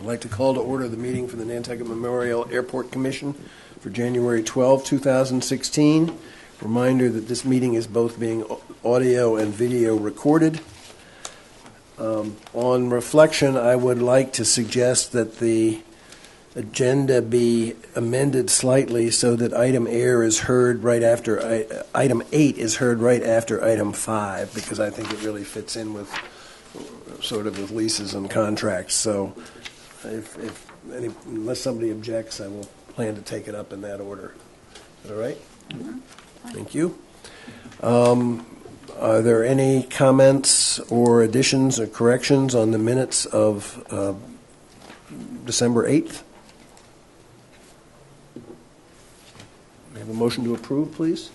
I'd like to call to order the meeting for the Nantucket Memorial Airport Commission for January 12, 2016. Reminder that this meeting is both being audio and video recorded. On reflection, I would like to suggest that the agenda be amended slightly so that item 8 is heard right after item 5, because I think it really fits in with with leases and contracts. So unless somebody objects, I will plan to take it up in that order. Is that all right? Mm-hmm. Thank you. Are there any comments or additions or corrections on the minutes of December 8th? We have a motion to approve, please.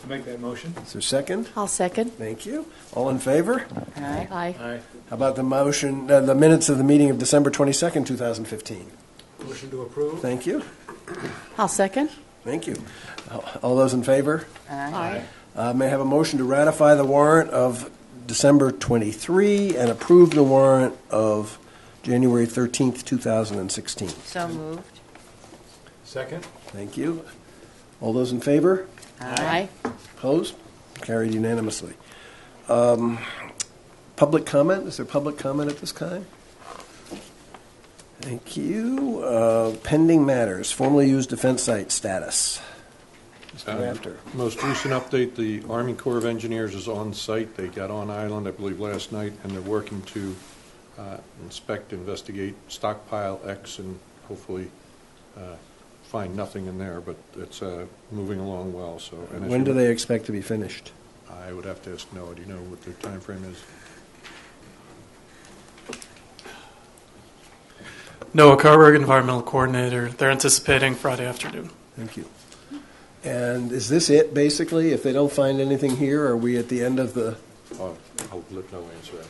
To make that motion. Is there a second? I'll second. Thank you. All in favor? Aye. Aye. Aye. How about the motion, the minutes of the meeting of December 22nd, 2015? Motion to approve. Thank you. I'll second. Thank you. All those in favor? Aye. May I have a motion to ratify the warrant of December 23 and approve the warrant of January 13th, 2016? So moved. Second. Thank you. All those in favor? Aye. Opposed? Carried unanimously. Public comment? Is there public comment at this time? Thank you. Pending matters. Formerly used defense site status. Mr. Rafter. Most recent update, the Army Corps of Engineers is on site. They got on island, I believe, last night, and they're working to inspect, investigate Stockpile X, and hopefully find nothing in there, but it's moving along well. So, and when do they expect to be finished? I would have to ask Noah. Do you know what their time frame is? Noah Carberg, Environmental Coordinator. They're anticipating Friday afternoon. Thank you. And is this it, basically? If they don't find anything here, are we at the end of the... I'll let Noah answer that.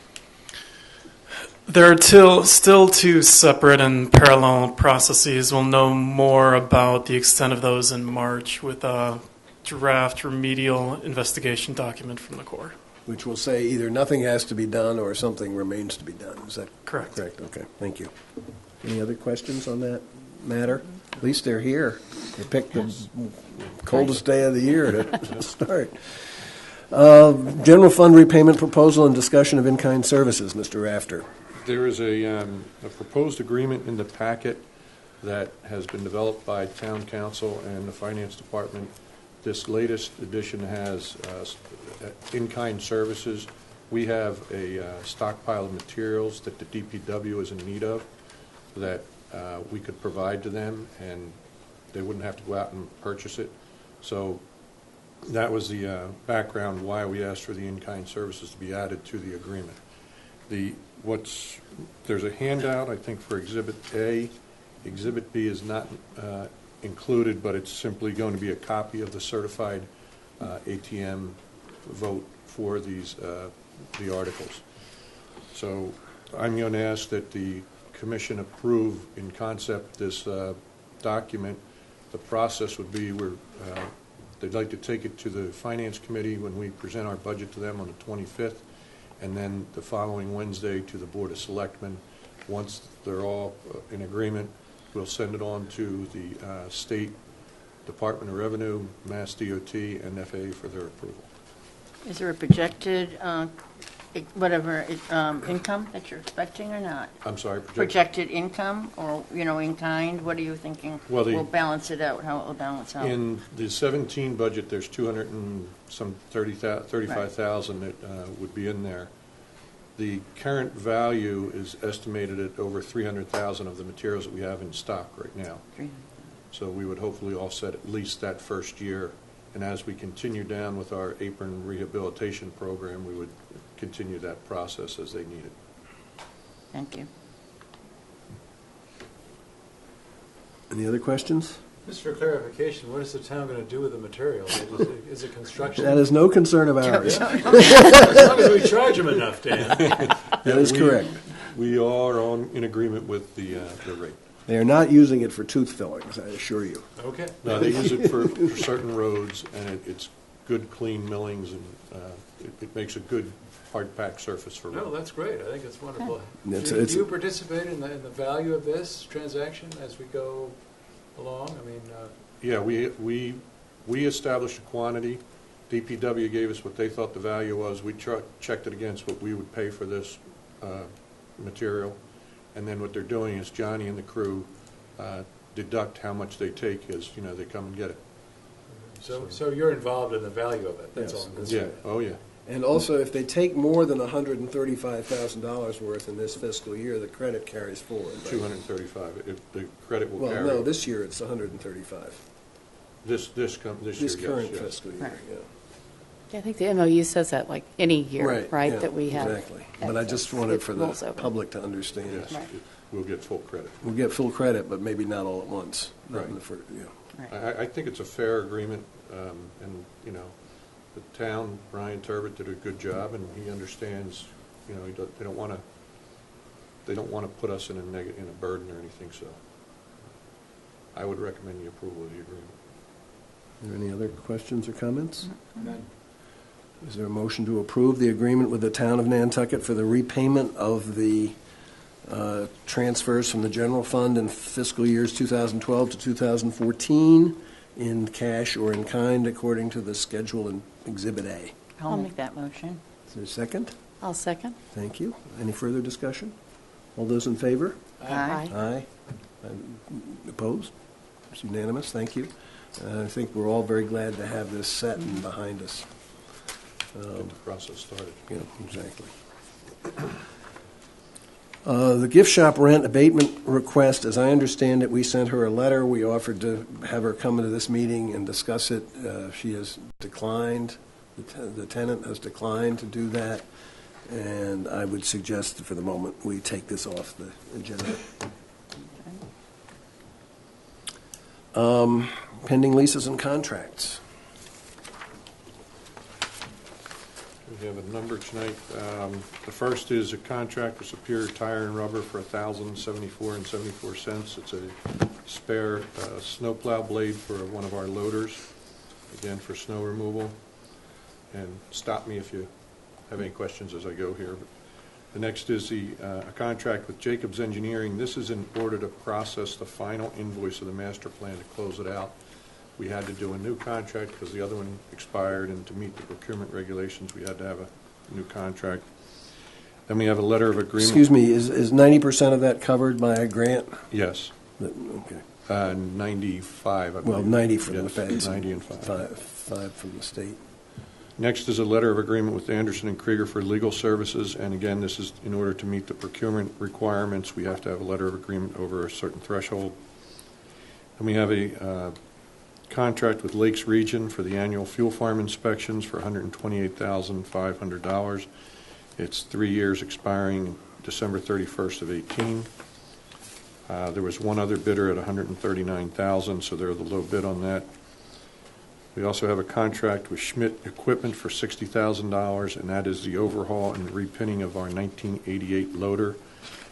There are still two separate and parallel processes. We'll know more about the extent of those in March with a draft remedial investigation document from the Corps. Which will say either nothing has to be done or something remains to be done. Is that correct? Correct. Okay. Thank you. Any other questions on that matter? At least they're here. They picked the coldest day of the year to start. General fund repayment proposal and discussion of in-kind services, Mr. Rafter. There is a proposed agreement in the packet that has been developed by Town Council and the Finance Department. This latest edition has in-kind services. We have a stockpile of materials that the DPW is in need of that we could provide to them, and they wouldn't have to go out and purchase it. So that was the background why we asked for the in-kind services to be added to the agreement. There's a handout, I think, for Exhibit A. Exhibit B is not included, but it's simply going to be a copy of the certified ATM vote for these the articles. So I'm going to ask that the Commission approve in concept this document. The process would be they'd like to take it to the Finance Committee when we present our budget to them on the 25th, and then the following Wednesday to the Board of Selectmen. Once they're all in agreement, we'll send it on to the State Department of Revenue, Mass DOT, and FAA for their approval. Is there a projected income that you're expecting or not? I'm sorry, projected income or, in kind? What are you thinking will balance it out, how it will balance out? In the 17 budget, there's 35,000 that would be in there. The current value is estimated at over 300,000 of the materials that we have in stock right now. So we would hopefully offset at least that first year. And as we continue down with our apron rehabilitation program, we would continue that process as they need it. Thank you. Any other questions? Just for clarification, what is the town going to do with the material? Is it construction? That is no concern of ours. As long as we charge them enough, Dan. That is correct. We are in agreement with the rate. They are not using it for tooth fillings, I assure you. Okay. No, they use it for certain roads, and it's good, clean millings, and it makes a good hard packed surface for road. No, that's great. I think it's wonderful. It's- Do it's- you participate in the value of this transaction as we go along? I mean, Yeah, we established a quantity. DPW gave us what they thought the value was. We checked it against what we would pay for this material. And then what they're doing is Johnny and the crew deduct how much they take as, they come and get it. so you're involved in the value of it. That's Yes, all. that's Yeah, right. oh, yeah. And also, if they take more than $135,000 worth in this fiscal year, the credit carries forward. right? 235. If the credit will Well, carry. no, this year it's 135. This year, This yes, current yes. fiscal year, Right. yeah. Yeah, I think the MOU says that like any year, right, yeah, that we have. Exactly. But I just wanted for the rolls over. public to understand. Yes, Right. we'll get full credit. We'll get full credit, but maybe not all at once. Not in Right. the fir- yeah. Right. I think it's a fair agreement, and, the town, Brian Turbot did a good job, and he understands, they don't want to put us in a burden or anything, so I would recommend the approval of the agreement. Are there any other questions or comments? None. Is there a motion to approve the agreement with the town of Nantucket for the repayment of the transfers from the general fund in fiscal years 2012 to 2014 in cash or in kind according to the schedule in Exhibit A? I'll make that motion. Is there a second? I'll second. Thank you. Any further discussion? All those in favor? Aye. Aye. Opposed? It's unanimous, thank you. I think we're all very glad to have this set and behind us. Get the process started. Yeah, exactly. The gift shop rent abatement request, as I understand it, we sent her a letter. We offered to have her come into this meeting and discuss it. She has declined. The tenant has declined to do that. And I would suggest that for the moment we take this off the agenda. Pending leases and contracts. We have a number tonight. The first is a contract with Superior Tire and Rubber for $1,074.74. It's a spare snowplow blade for one of our loaders, again for snow removal. And stop me if you have any questions as I go here. But the next is a contract with Jacobs Engineering. This is in order to process the final invoice of the master plan to close it out. We had to do a new contract because the other one expired, and to meet the procurement regulations, we had to have a new contract. Then we have a letter of agreement. Excuse me, is 90% of that covered by a grant? Yes. Okay. 95, I believe. Well, 90 from the Yes, feds. 90 and 5. Five from the state. Next is a letter of agreement with Anderson and Krieger for legal services, and again, this is in order to meet the procurement requirements. We have to have a letter of agreement over a certain threshold. And we have a contract with Lakes Region for the annual fuel farm inspections for $128,500. It's 3 years expiring December 31st of 18. There was one other bidder at $139,000, so they're the low bid on that. We also have a contract with Schmidt Equipment for $60,000, and that is the overhaul and repinning of our 1988 loader,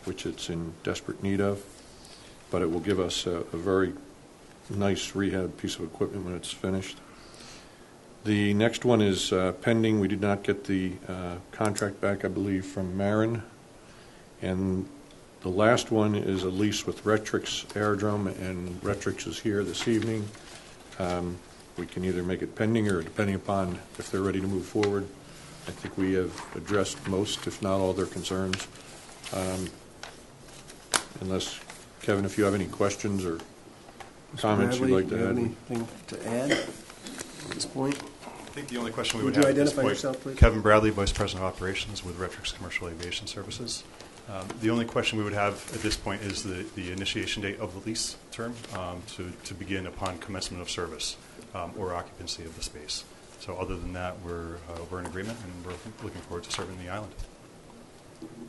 which it's in desperate need of. But it will give us a very nice rehab piece of equipment when it's finished. The next one is pending. We did not get the contract back, I believe, from Marin. And the last one is a lease with Retrix Aerodrome, and Retrix is here this evening. We can either make it pending or, depending upon if they're ready to move forward. I think we have addressed most, if not all, their concerns. Unless, Kevin, if you have any questions or comments you'd like to add. Bradley, do you have anything to add at this point? I think the only question we Would would you have at this identify point, yourself, please? Kevin Bradley, Vice President of Operations with Retrix Commercial Aviation Services. The only question we would have at this point is the initiation date of the lease term to begin upon commencement of service or occupancy of the space. So other than that, we're in agreement, and we're looking forward to serving the island.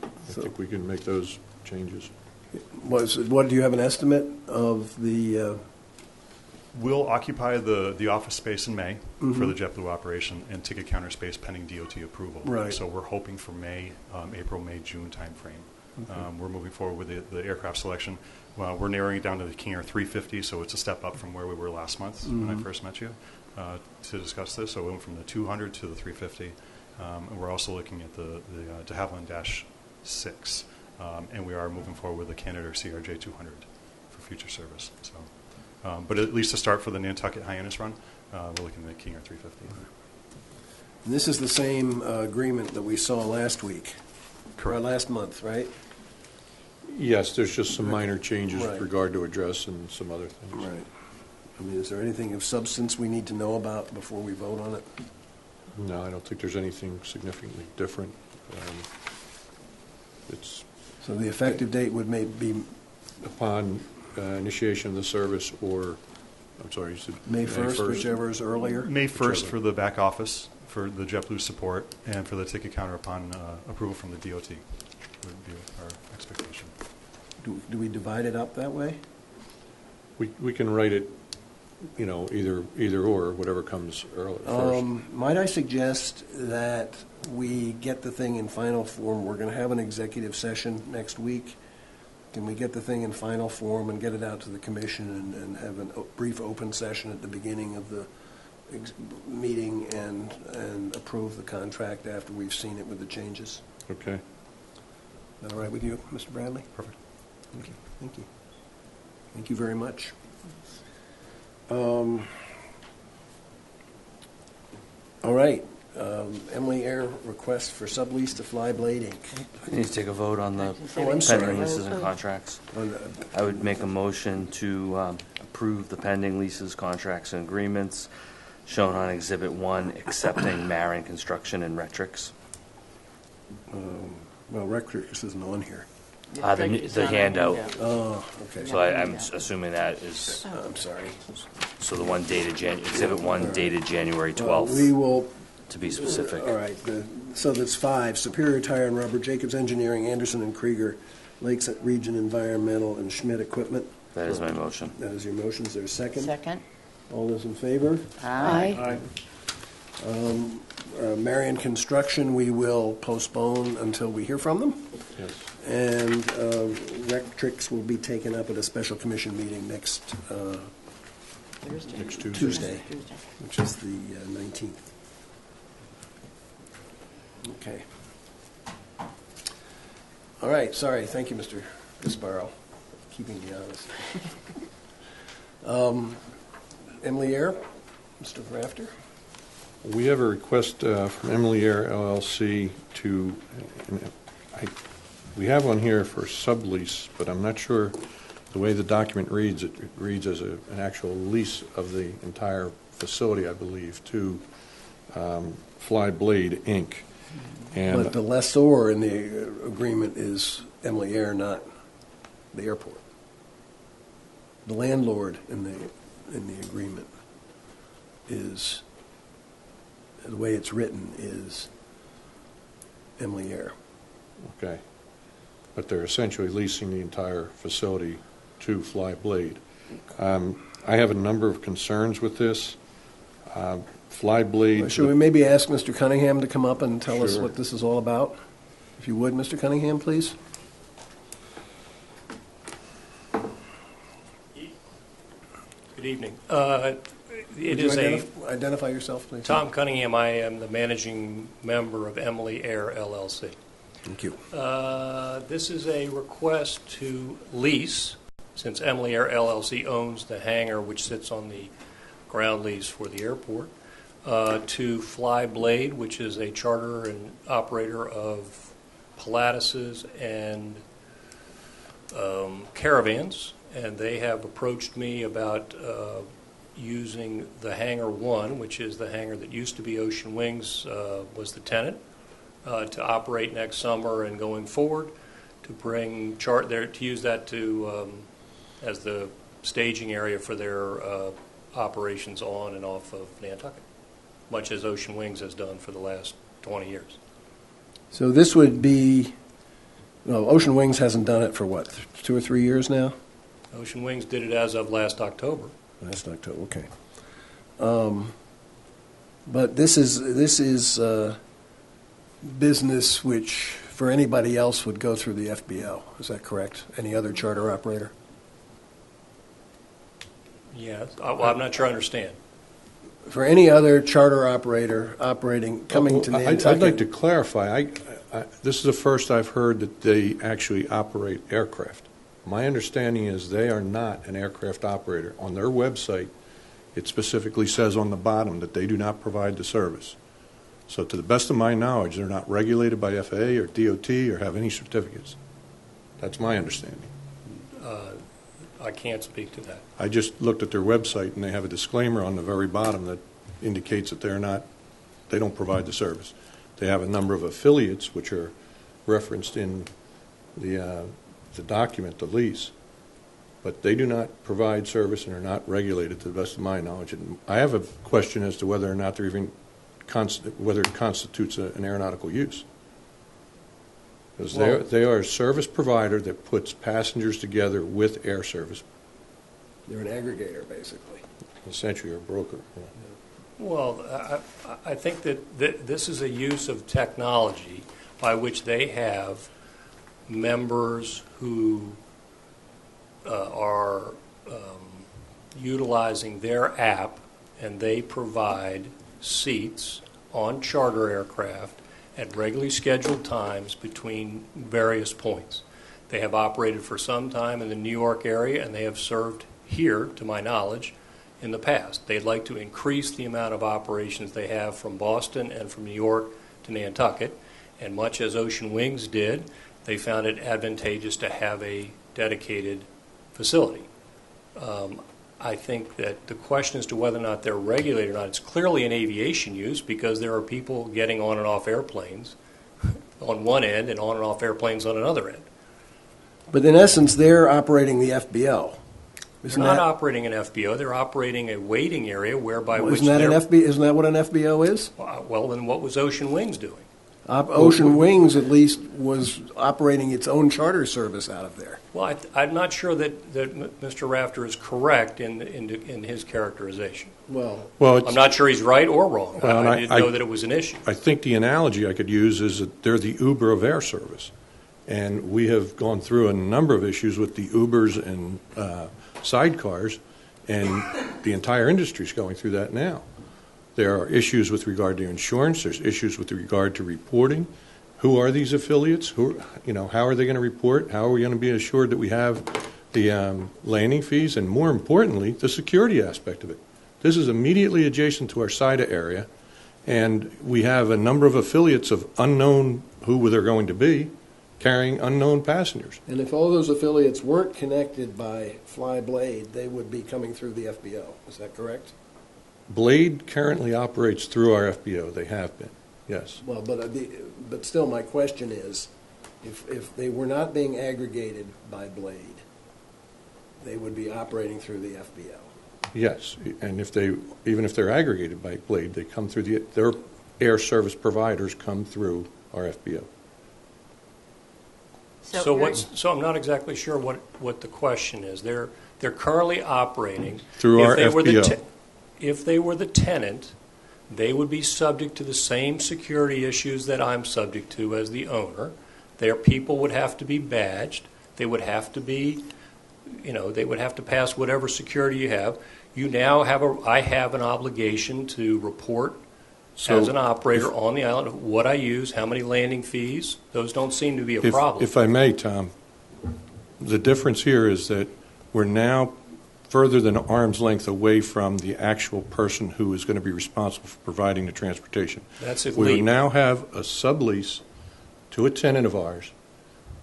I think we can make those changes. What do you have an estimate of the? We'll occupy the office space in May for the JetBlue operation and ticket counter space pending DOT approval. Right. So we're hoping for April, May, June timeframe. Okay. We're moving forward with the aircraft selection. We're narrowing it down to the King Air 350, so it's a step up from where we were last month when I first met you to discuss this. So we went from the 200 to the 350, And we're also looking at the de Havilland Dash 6, and we are moving forward with the Canadair CRJ 200 for future service. So, but at least to start for the Nantucket Hyannis run, we're looking at the King Air 350. And this is the same agreement that we saw last week, or Correct. last month, right? Yes, there's just some minor changes Right. with regard to address and some other things. Right. I mean, is there anything of substance we need to know about before we vote on it? No, I don't think there's anything significantly different. It's So the effective date would be upon initiation of the service, or, I'm sorry, you said May 1st, whichever is earlier? May 1st Whichever. for the back office, for the JetBlue support, and for the ticket counter upon approval from the DOT would be our expectation. Do we divide it up that way? We can write it, either or, whatever comes early first. Might I suggest that we get the thing in final form? We're going to have an executive session next week. Can we get the thing in final form and get it out to the commission and have a brief open session at the beginning of the meeting and approve the contract after we've seen it with the changes? Okay. Is that all right with you, Mr. Bradley? Perfect. Thank you. Thank you. Thank you very much. All right. Emily Air request for sublease to Flyblade Inc. We need to take a vote on the Oh, I'm sorry. pending leases and contracts. I would make a motion to approve the pending leases, contracts, and agreements shown on Exhibit 1, accepting Marin Construction and Retrix. Well, Rectrix isn't on here. The handout. Oh, okay. So I'm assuming that is, I'm sorry. so the one dated Exhibit 1 dated January 12th, We will, to be specific. all right. So that's 5. Superior Tire and Rubber, Jacobs Engineering, Anderson and Krieger, Lakes Region Environmental, and Schmidt Equipment. That is my motion. That is your motion. Is there a second? Second? All those in favor? Aye. Marion Construction, we will postpone until we hear from them. Yes. And Rectrix will be taken up at a special commission meeting next Thursday. Next Tuesday. Tuesday, Tuesday. which is the 19th. Okay. All right, sorry. Thank you, Mr. Gasparo, keeping me honest. Emily Air, Mr. Rafter. We have a request from Emily Air LLC to, we have one here for sublease, but I'm not sure the way the document reads. It reads as an actual lease of the entire facility, I believe, to Flyblade Inc. And But the lessor in the agreement is Emily Air, not the airport. The landlord in the agreement is, the way it's written, is Emily Air. okay, but they're essentially leasing the entire facility to Flyblade. I have a number of concerns with this. Flyblade. Should we maybe ask Mr. Cunningham to come up and tell us Sure. what this is all about? If you would, Mr. Cunningham, please. Good evening. Would It you is a, identify yourself, please? Tom Cunningham, I am the managing member of Emily Air LLC. Thank you. This is a request to lease, since Emily Air LLC owns the hangar which sits on the ground lease for the airport, to Flyblade, which is a charter and operator of Pilatuses and caravans, and they have approached me about using the Hangar 1, which is the hangar that used to be Ocean Wings, was the tenant, to operate next summer and going forward, to bring chart there, to use that to as the staging area for their operations on and off of Nantucket, much as Ocean Wings has done for the last 20 years. So this would be, well, Ocean Wings hasn't done it for what, 2 or 3 years now? Ocean Wings did it as of last October. Last October, okay. But this is business which, for anybody else, would go through the FBO. Is that correct? Any other charter operator? Yeah, well, I'm not sure I understand. for any other charter operator operating, coming to Nantucket. I'd like to clarify. This is the first I've heard that they actually operate aircraft. My understanding is they are not an aircraft operator. On their website, it specifically says on the bottom that they do not provide the service. So to the best of my knowledge, they're not regulated by FAA or DOT or have any certificates. That's my understanding. I can't speak to that. I just looked at their website, and they have a disclaimer on the very bottom that indicates that they don't provide the service. They have a number of affiliates, which are referenced in the document, the lease, but they do not provide service and are not regulated to the best of my knowledge. And I have a question as to whether or not they're even whether it constitutes an aeronautical use. Because they are a service provider that puts passengers together with air service. They're an aggregator, basically. Essentially, a broker. Yeah. Well, I think that this is a use of technology by which they have members who are utilizing their app, and they provide seats on charter aircraft at regularly scheduled times between various points. They have operated for some time in the New York area, and they have served here, to my knowledge, in the past. They'd like to increase the amount of operations they have from Boston and from New York to Nantucket, and much as Ocean Wings did, they found it advantageous to have a dedicated facility. I think that the question as to whether or not they're regulated or not, it's clearly an aviation use because there are people getting on and off airplanes on one end and on and off airplanes on another end. But in essence, they're operating the FBO. They're not operating an FBO. They're operating a waiting area whereby isn't that what an FBO is? Well, then what was Ocean Wings doing? Ocean Wings, at least, was operating its own charter service out of there. Well, I'm not sure that Mr. Rafter is correct in his characterization. Well, I'm not sure he's right or wrong. Well, I didn't know that it was an issue. I think the analogy I could use is that they're the Uber of air service. And we have gone through a number of issues with the Ubers and sidecars, and the entire industry is going through that now. There are issues with regard to insurance. There's issues with regard to reporting. Who are these affiliates? How are they going to report? How are we going to be assured that we have the landing fees? And more importantly, the security aspect of it. This is immediately adjacent to our SIDA area, and we have a number of affiliates of unknown who they're going to be, carrying unknown passengers. And if all those affiliates weren't connected by Flyblade, they would be coming through the FBO. Is that correct? Blade currently operates through our FBO. They have been, yes. Well, but still, my question is, if they were not being aggregated by Blade, they would be operating through the FBO. Yes, and even if they're aggregated by Blade, they come through their air service providers come through our FBO. So I'm not exactly sure what the question is. They're currently operating through our FBO. If they were the tenant, they would be subject to the same security issues that I'm subject to as the owner. Their people would have to be badged. They would have to be, they would have to pass whatever security you have. You now I have an obligation to report as an operator on the island of what I use, how many landing fees. Those don't seem to be a problem. If I may, Tom, the difference here is that we're now further than arm's length away from the actual person who is going to be responsible for providing the transportation. That's it. We now have a sublease to a tenant of ours,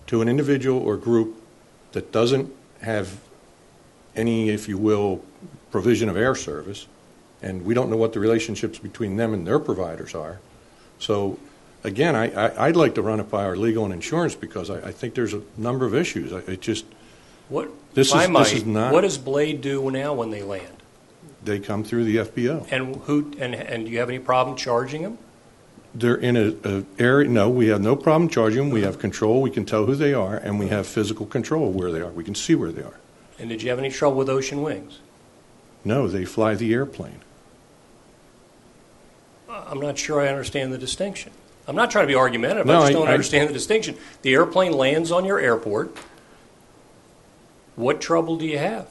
to an individual or group that doesn't have any, if you will, provision of air service, and we don't know what the relationships between them and their providers are. So, again, I'd like to run it by our legal and insurance because I think there's a number of issues. What does Blade do now when they land? They come through the FBO. And do you have any problem charging them? They're in an area. No, we have no problem charging them. We have control. We can tell who they are, and we have physical control of where they are. We can see where they are. And did you have any trouble with Ocean Wings? No, they fly the airplane. I'm not sure I understand the distinction. I'm not trying to be argumentative. I just don't understand the distinction. The airplane lands on your airport. What trouble do you have?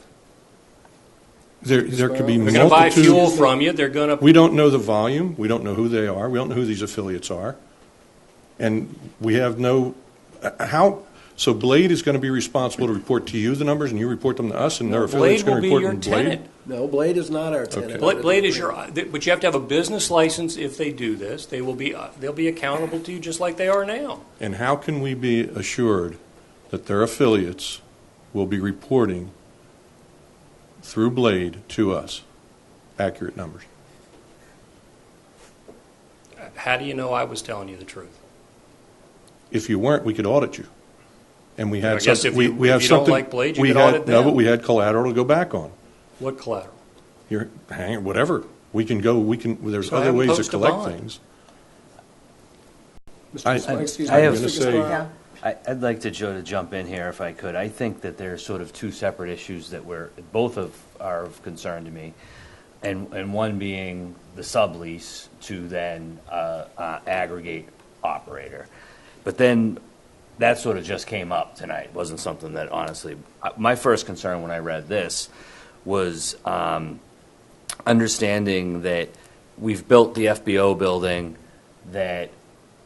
There could be They're going to buy multitude. fuel from you. They're going to. We don't know the volume. We don't know who they are. We don't know who these affiliates are. And we have no, how, so Blade is going to be responsible to report to you the numbers, and you report them to us, and their affiliates Blade going will to be report your to Blade? tenant. No, Blade is not our tenant. Blade is your, but you have to have a business license if they do this. They'll be accountable to you just like they are now. And how can we be assured that their affiliates will be reporting through Blade to us accurate numbers? How do you know I was telling you the truth? If you weren't, we could audit you. And we had I guess some- if we, you- we if have you don't something. like Blade, you we could had, audit No, them. but we had collateral to go back on. What collateral? You're hang whatever. We can go. We can. There's So other have them ways to post a collect bond. things. Excuse me, I have- Mr. gonna say- Gasparo? I'd like to, Joe, to jump in here if I could. I think that there's sort of two separate issues that are of concern to me, and one being the sublease to then aggregate operator. But then that sort of just came up tonight. It wasn't something that, honestly, my first concern when I read this was understanding that we've built the FBO building, that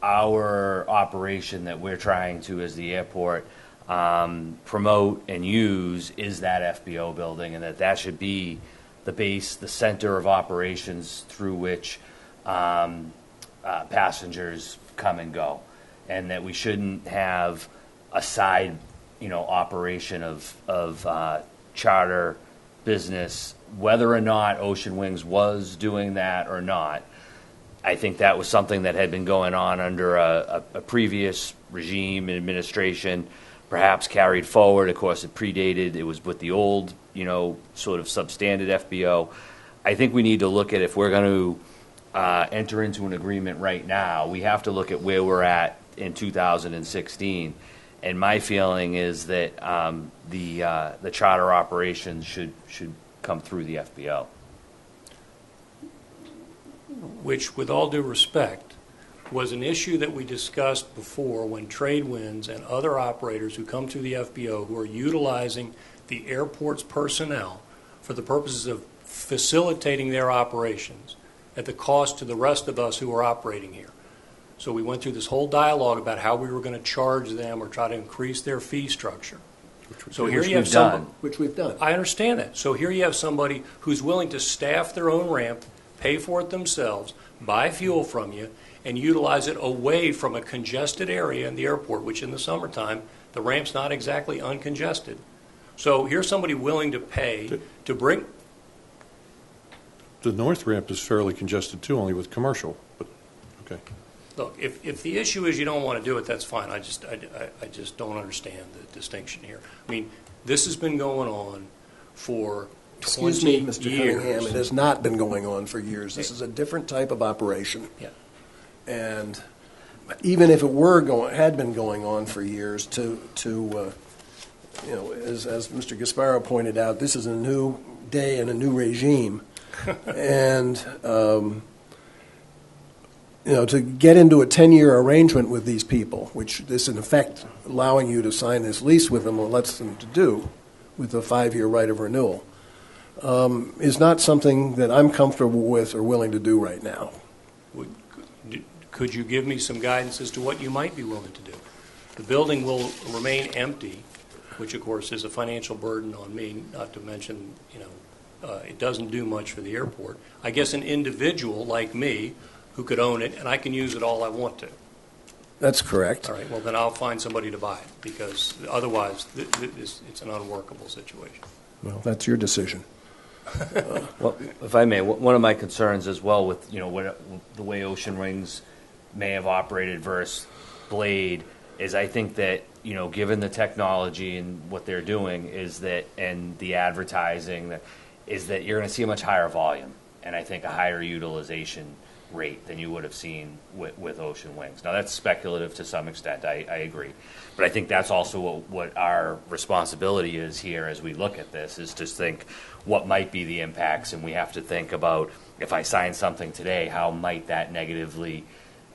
our operation that we're trying to, as the airport, promote and use is that FBO building, and that should be the base, the center of operations through which passengers come and go, and that we shouldn't have a side, operation of charter business, whether or not Ocean Wings was doing that or not. I think that was something that had been going on under a previous regime and administration, perhaps carried forward. Of course, it predated. It was with the old, sort of substandard FBO. I think we need to look at, if we're going to enter into an agreement right now, we have to look at where we're at in 2016. And my feeling is that the charter operations should come through the FBO. Which, with all due respect, was an issue that we discussed before when Tradewinds and other operators who come through the FBO who are utilizing the airport's personnel for the purposes of facilitating their operations at the cost to the rest of us who are operating here. So we went through this whole dialogue about how we were going to charge them or try to increase their fee structure. So here you have somebody, Which we've done. I understand that. So here you have somebody who's willing to staff their own ramp, pay for it themselves, buy fuel from you, and utilize it away from a congested area in the airport, which in the summertime, the ramp's not exactly uncongested. So here's somebody willing to pay to bring... The north ramp is fairly congested too, only with commercial. But okay. Look, if the issue is you don't want to do it, that's fine. I just don't understand the distinction here. I mean, this has been going on for 20 Excuse me, Mr. years. Cunningham, it has not been going on for years. This is a different type of operation. Yeah. And even if it had been going on for years, as Mr. Gasparo pointed out, this is a new day and a new regime. And, to get into a 10-year arrangement with these people, which this, in effect, allowing you to sign this lease with them or lets them to do with a 5-year right of renewal, is not something that I'm comfortable with or willing to do right now. Could you give me some guidance as to what you might be willing to do? The building will remain empty, which, of course, is a financial burden on me, not to mention, it doesn't do much for the airport. I guess an individual like me who could own it, and I can use it all I want to. That's correct. All right, well, then I'll find somebody to buy it, because otherwise it's an unworkable situation. Well, that's your decision. Well, if I may, one of my concerns as well with, the way Ocean Wings may have operated versus Blade is I think that, given the technology and what they're doing and the advertising, is that you're going to see a much higher volume and I think a higher utilization rate than you would have seen with Ocean Wings. Now, that's speculative to some extent, I agree. But I think that's also what our responsibility is here as we look at this, is to think what might be the impacts, and we have to think about, if I sign something today, how might that negatively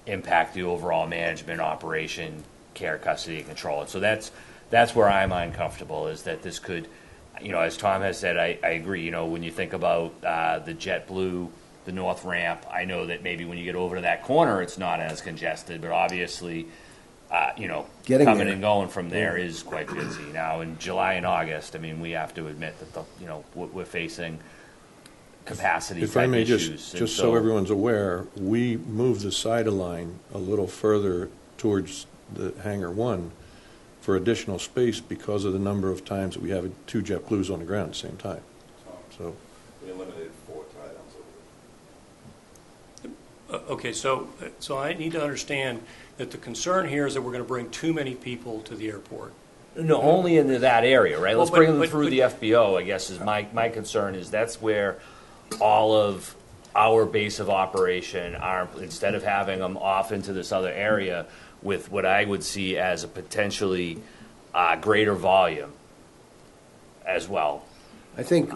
impact the overall management, operation, care, custody, and control. And so that's where I'm uncomfortable, is that this could as Tom has said, I agree. When you think about the JetBlue, the North Ramp, I know that maybe when you get over to that corner, it's not as congested, but obviously, Getting coming there. and going from there is quite busy. Now, in July and August, I mean, we have to admit that, we're facing capacity If I type may issues. just so everyone's aware, we moved the sideline a little further towards the Hangar 1 for additional space because of the number of times that we have 2 JetBlues on the ground at the same time. So We eliminated 4 tie-downs over there. Okay, so I need to understand that the concern here is that we're going to bring too many people to the airport. No, only into that area, right? Let's Well, bring them but- through but- the FBO, I guess, is my concern is that's where all of our base of operation are, instead of having them off into this other area with what I would see as a potentially greater volume as well. I think,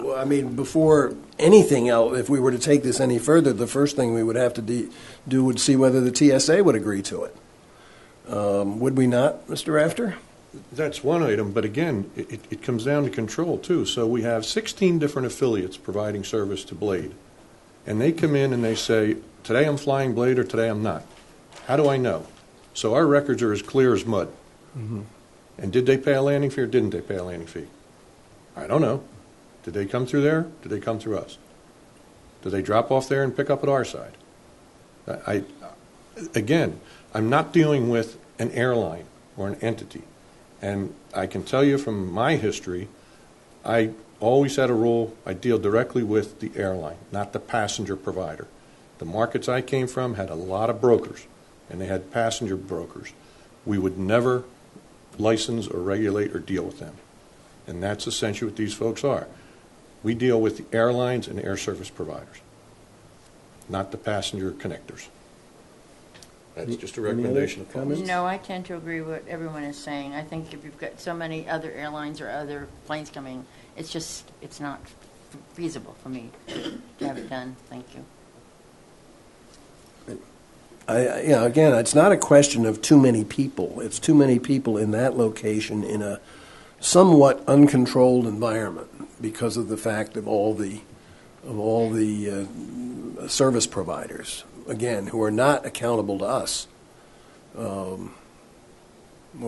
before anything else, if we were to take this any further, the first thing we would have to do would see whether the TSA would agree to it. Would we not, Mr. Rafter? that's one item, but again, it comes down to control too. So we have 16 different affiliates providing service to Blade. And they come in and they say, today I'm flying Blade or today I'm not. How do I know? So our records are as clear as mud. Mm-hmm. And did they pay a landing fee or didn't they pay a landing fee? I don't know. Did they come through there? Did they come through us? Did they drop off there and pick up at our side? Again, I'm not dealing with an airline or an entity. And I can tell you from my history, I always had a rule, I deal directly with the airline, not the passenger provider. The markets I came from had a lot of brokers, and they had passenger brokers. We would never license or regulate or deal with them. And that's essentially what these folks are. We deal with the airlines and air service providers, not the passenger connectors. That's just a recommendation. Comments? No, I tend to agree with what everyone is saying. I think if you've got so many other airlines or other planes coming, it's not feasible for me to have it done. Thank you. Again, it's not a question of too many people. It's too many people in that location in a somewhat uncontrolled environment because of the fact of all the service providers, again, who are not accountable to us, or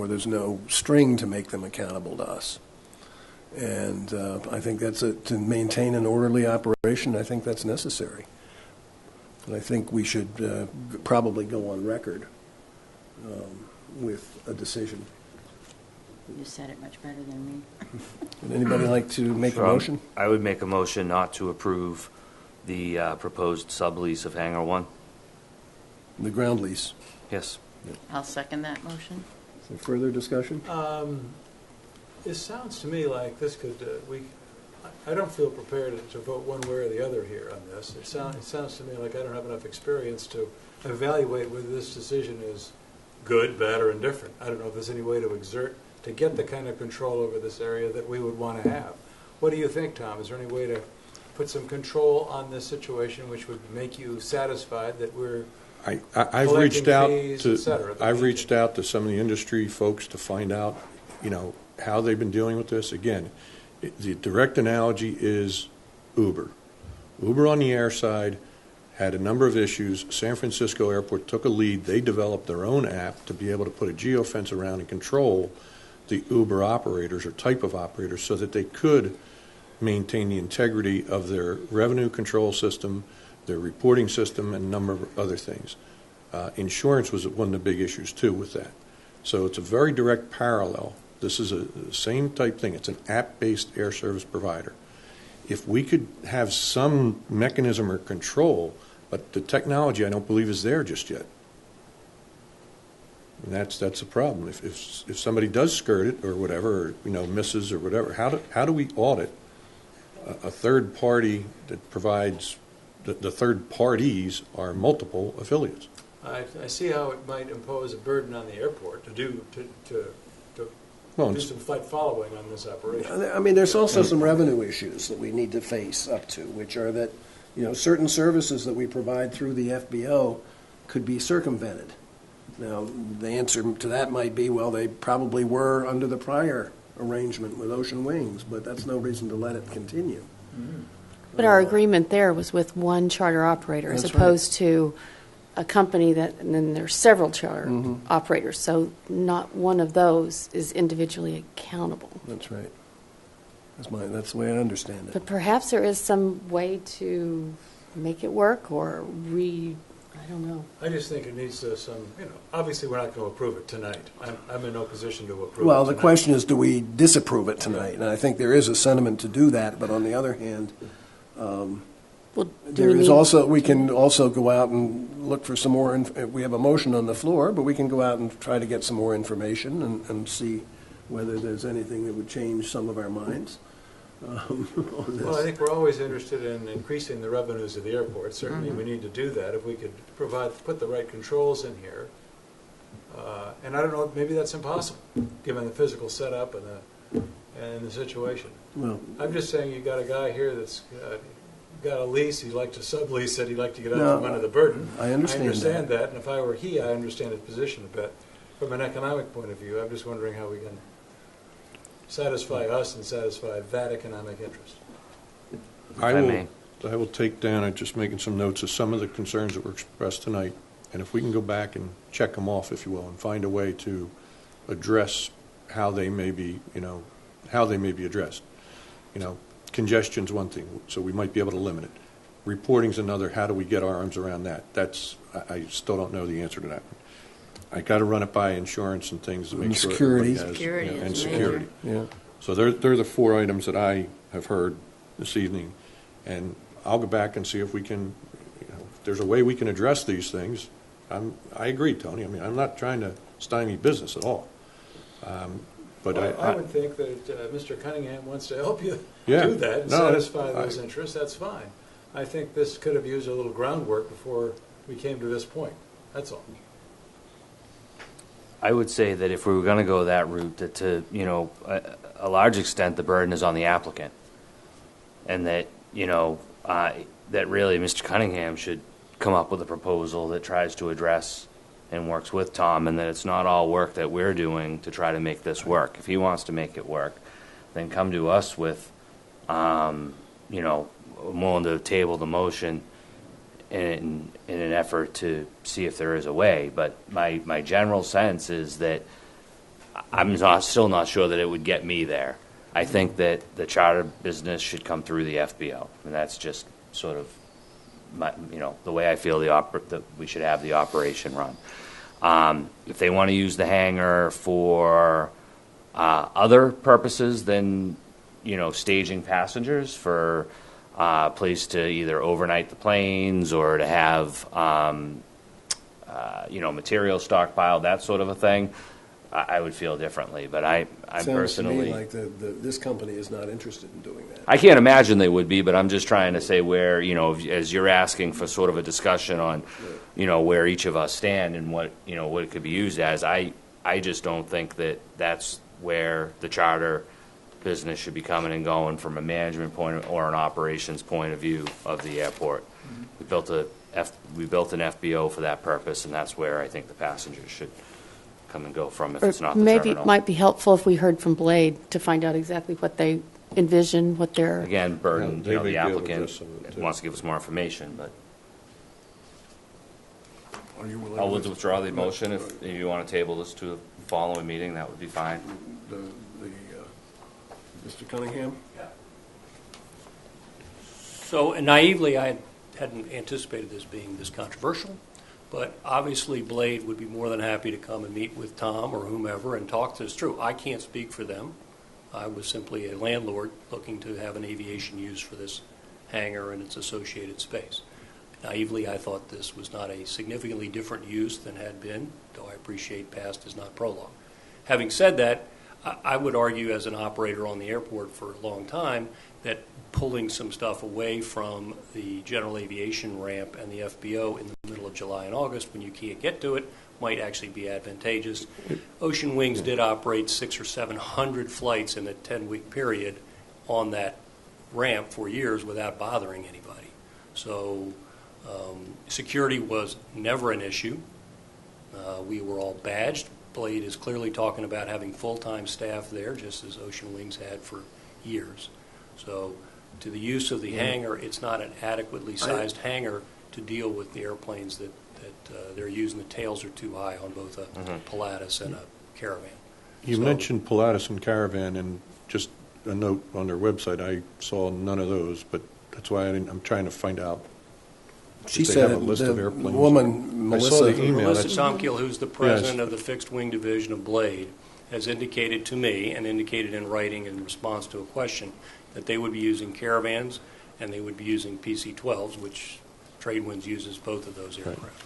there's no string to make them accountable to us. And I think to maintain an orderly operation, I think that's necessary. And I think we should probably go on record with a decision. You said it much better than me. Would anybody like to make a motion? I would make a motion not to approve the proposed sublease of Hangar 1. The ground lease. Yes. I'll second that motion. Is there further discussion? It sounds to me like this could, I don't feel prepared to vote one way or the other here on this. It sounds to me like I don't have enough experience to evaluate whether this decision is good, bad, or indifferent. I don't know if there's any way to exert to get the kind of control over this area that we would want to have. What do you think, Tom? Is there any way to put some control on this situation which would make you satisfied that we're I've reached out fees, et cetera, I've reached out to some of the industry folks to find out, how they've been dealing with this. Again, the direct analogy is Uber. Uber on the air side had a number of issues. San Francisco Airport took a lead. They developed their own app to be able to put a geofence around and control the Uber operators or type of operators so that they could maintain the integrity of their revenue control system, their reporting system, and a number of other things. Insurance was one of the big issues, too, with that. So it's a very direct parallel. This is the same type thing. It's an app-based air service provider. If we could have some mechanism or control, but the technology I don't believe is there just yet. And that's a problem. If somebody does skirt it or whatever, or misses or whatever, how do we audit a third party that provides the third parties are multiple affiliates? I see how it might impose a burden on the airport to do some flight following on this operation. I mean, there's also some revenue issues that we need to face up to, which are that, certain services that we provide through the FBO could be circumvented. Now, the answer to that might be, well, they probably were under the prior arrangement with Ocean Wings, but that's no reason to let it continue. But our agreement there was with one charter operator as That's right. opposed to a company that, and then there's several charter Mm-hmm. operators. So not one of those is individually accountable. That's right. That's the way I understand it. But perhaps there is some way to make it work or I don't know. I just think it needs some, obviously we're not going to approve it tonight. I'm in no position to approve it Well, the tonight. question is, do we disapprove it tonight? And I think there is a sentiment to do that, but on the other hand, Well, do there we is need- also, we can also go out and look for some more, we have a motion on the floor, but we can go out and try to get some more information and see whether there's anything that would change some of our minds on this. Well, I think we're always interested in increasing the revenues of the airport. Certainly, we need to do that. If we could put the right controls in here. And I don't know, maybe that's impossible, given the physical setup and the situation. Well, I'm just saying you got a guy here that's got a lease, he'd like to sublease it, he'd like to get out No, from under the burden. I understand that, and if I were he, I understand his position a bit. From an economic point of view, I'm just wondering how we can satisfy us and satisfy that economic interest. I I will, may. I will take down, I'm just making some notes of some of the concerns that were expressed tonight, and if we can go back and check them off, if you will, and find a way to address how they may be, how they may be addressed. Congestion's one thing, so we might be able to limit it. Reporting's another, how do we get our arms around that? I still don't know the answer to that. I got to run it by insurance and things to make And sure. security. everybody has, Security and is security. yeah. So they're the four items that I have heard this evening, and I'll go back and see if we can, if there's a way we can address these things. I agree, Tony. I mean, I'm not trying to stymie business at all. But Well, I would think that Mr. Cunningham wants to help you Yeah. do that and No, satisfy those interests. That's fine. I think this could have used a little groundwork before we came to this point. That's all. I would say that if we were going to go that route, that a large extent, the burden is on the applicant. And that, that really Mr. Cunningham should come up with a proposal that tries to address and works with Tom, and that it's not all work that we're doing to try to make this work. If he wants to make it work, then come to us with, I'm willing to table the motion in an effort to see if there is a way. But my general sense is that I'm still not sure that it would get me there. I think that the charter business should come through the FBO, and that's just sort of the way I feel that we should have the operation run. If they want to use the hangar for other purposes than staging passengers, for a place to either overnight the planes or to have material stockpiled, that sort of a thing, I would feel differently. But I'm personally, Sounds to me like this company is not interested in doing that. I can't imagine they would be, but I'm just trying to say where, as you're asking for sort of a discussion on, where each of us stand and what it could be used as, I just don't think that that's where the charter business should be coming and going from a management point or an operations point of view of the airport. Mm-hmm. We built an FBO for that purpose, and that's where I think the passengers should come and go from if Or it's not the maybe terminal. it might be helpful if we heard from Blade to find out exactly what they envision, what their... Again, burden, Yeah, they may the be able to applicant address some of it, too. wants to give us more information, but Are you willing I'll to- withdraw the motion. If you want to table this to the following meeting, that would be fine. Mr. Cunningham? So naively, I hadn't anticipated this being this controversial, but obviously Blade would be more than happy to come and meet with Tom or whomever and talk this through. I can't speak for them. I was simply a landlord looking to have an aviation use for this hangar and its associated space. Naively, I thought this was not a significantly different use than had been, though I appreciate past is not prologue. Having said that, I would argue as an operator on the airport for a long time that pulling some stuff away from the general aviation ramp and the FBO in the middle of July and August when you can't get to it might actually be advantageous. Ocean Wings did operate 600 or 700 flights in a 10-week period on that ramp for years without bothering anybody. So security was never an issue. We were all badged. Blade is clearly talking about having full-time staff there, just as Ocean Wings had for years. So to the use of the hangar, it's not an adequately sized hangar to deal with the airplanes that they're using. The tails are too high on both a Pilatus and a Caravan. You So- mentioned Pilatus and Caravan, and just a note on their website, I saw none of those, but that's why I'm trying to find out. She If they said have a list of the airplanes. woman, I saw Melissa, the email. Melissa That's- Tomkiel, who's the president of the Fixed Wing Division of Blade, has indicated to me and indicated in writing in response to a question that they would be using Caravans and they would be using PC-12s, which Tradewinds uses both of those aircraft.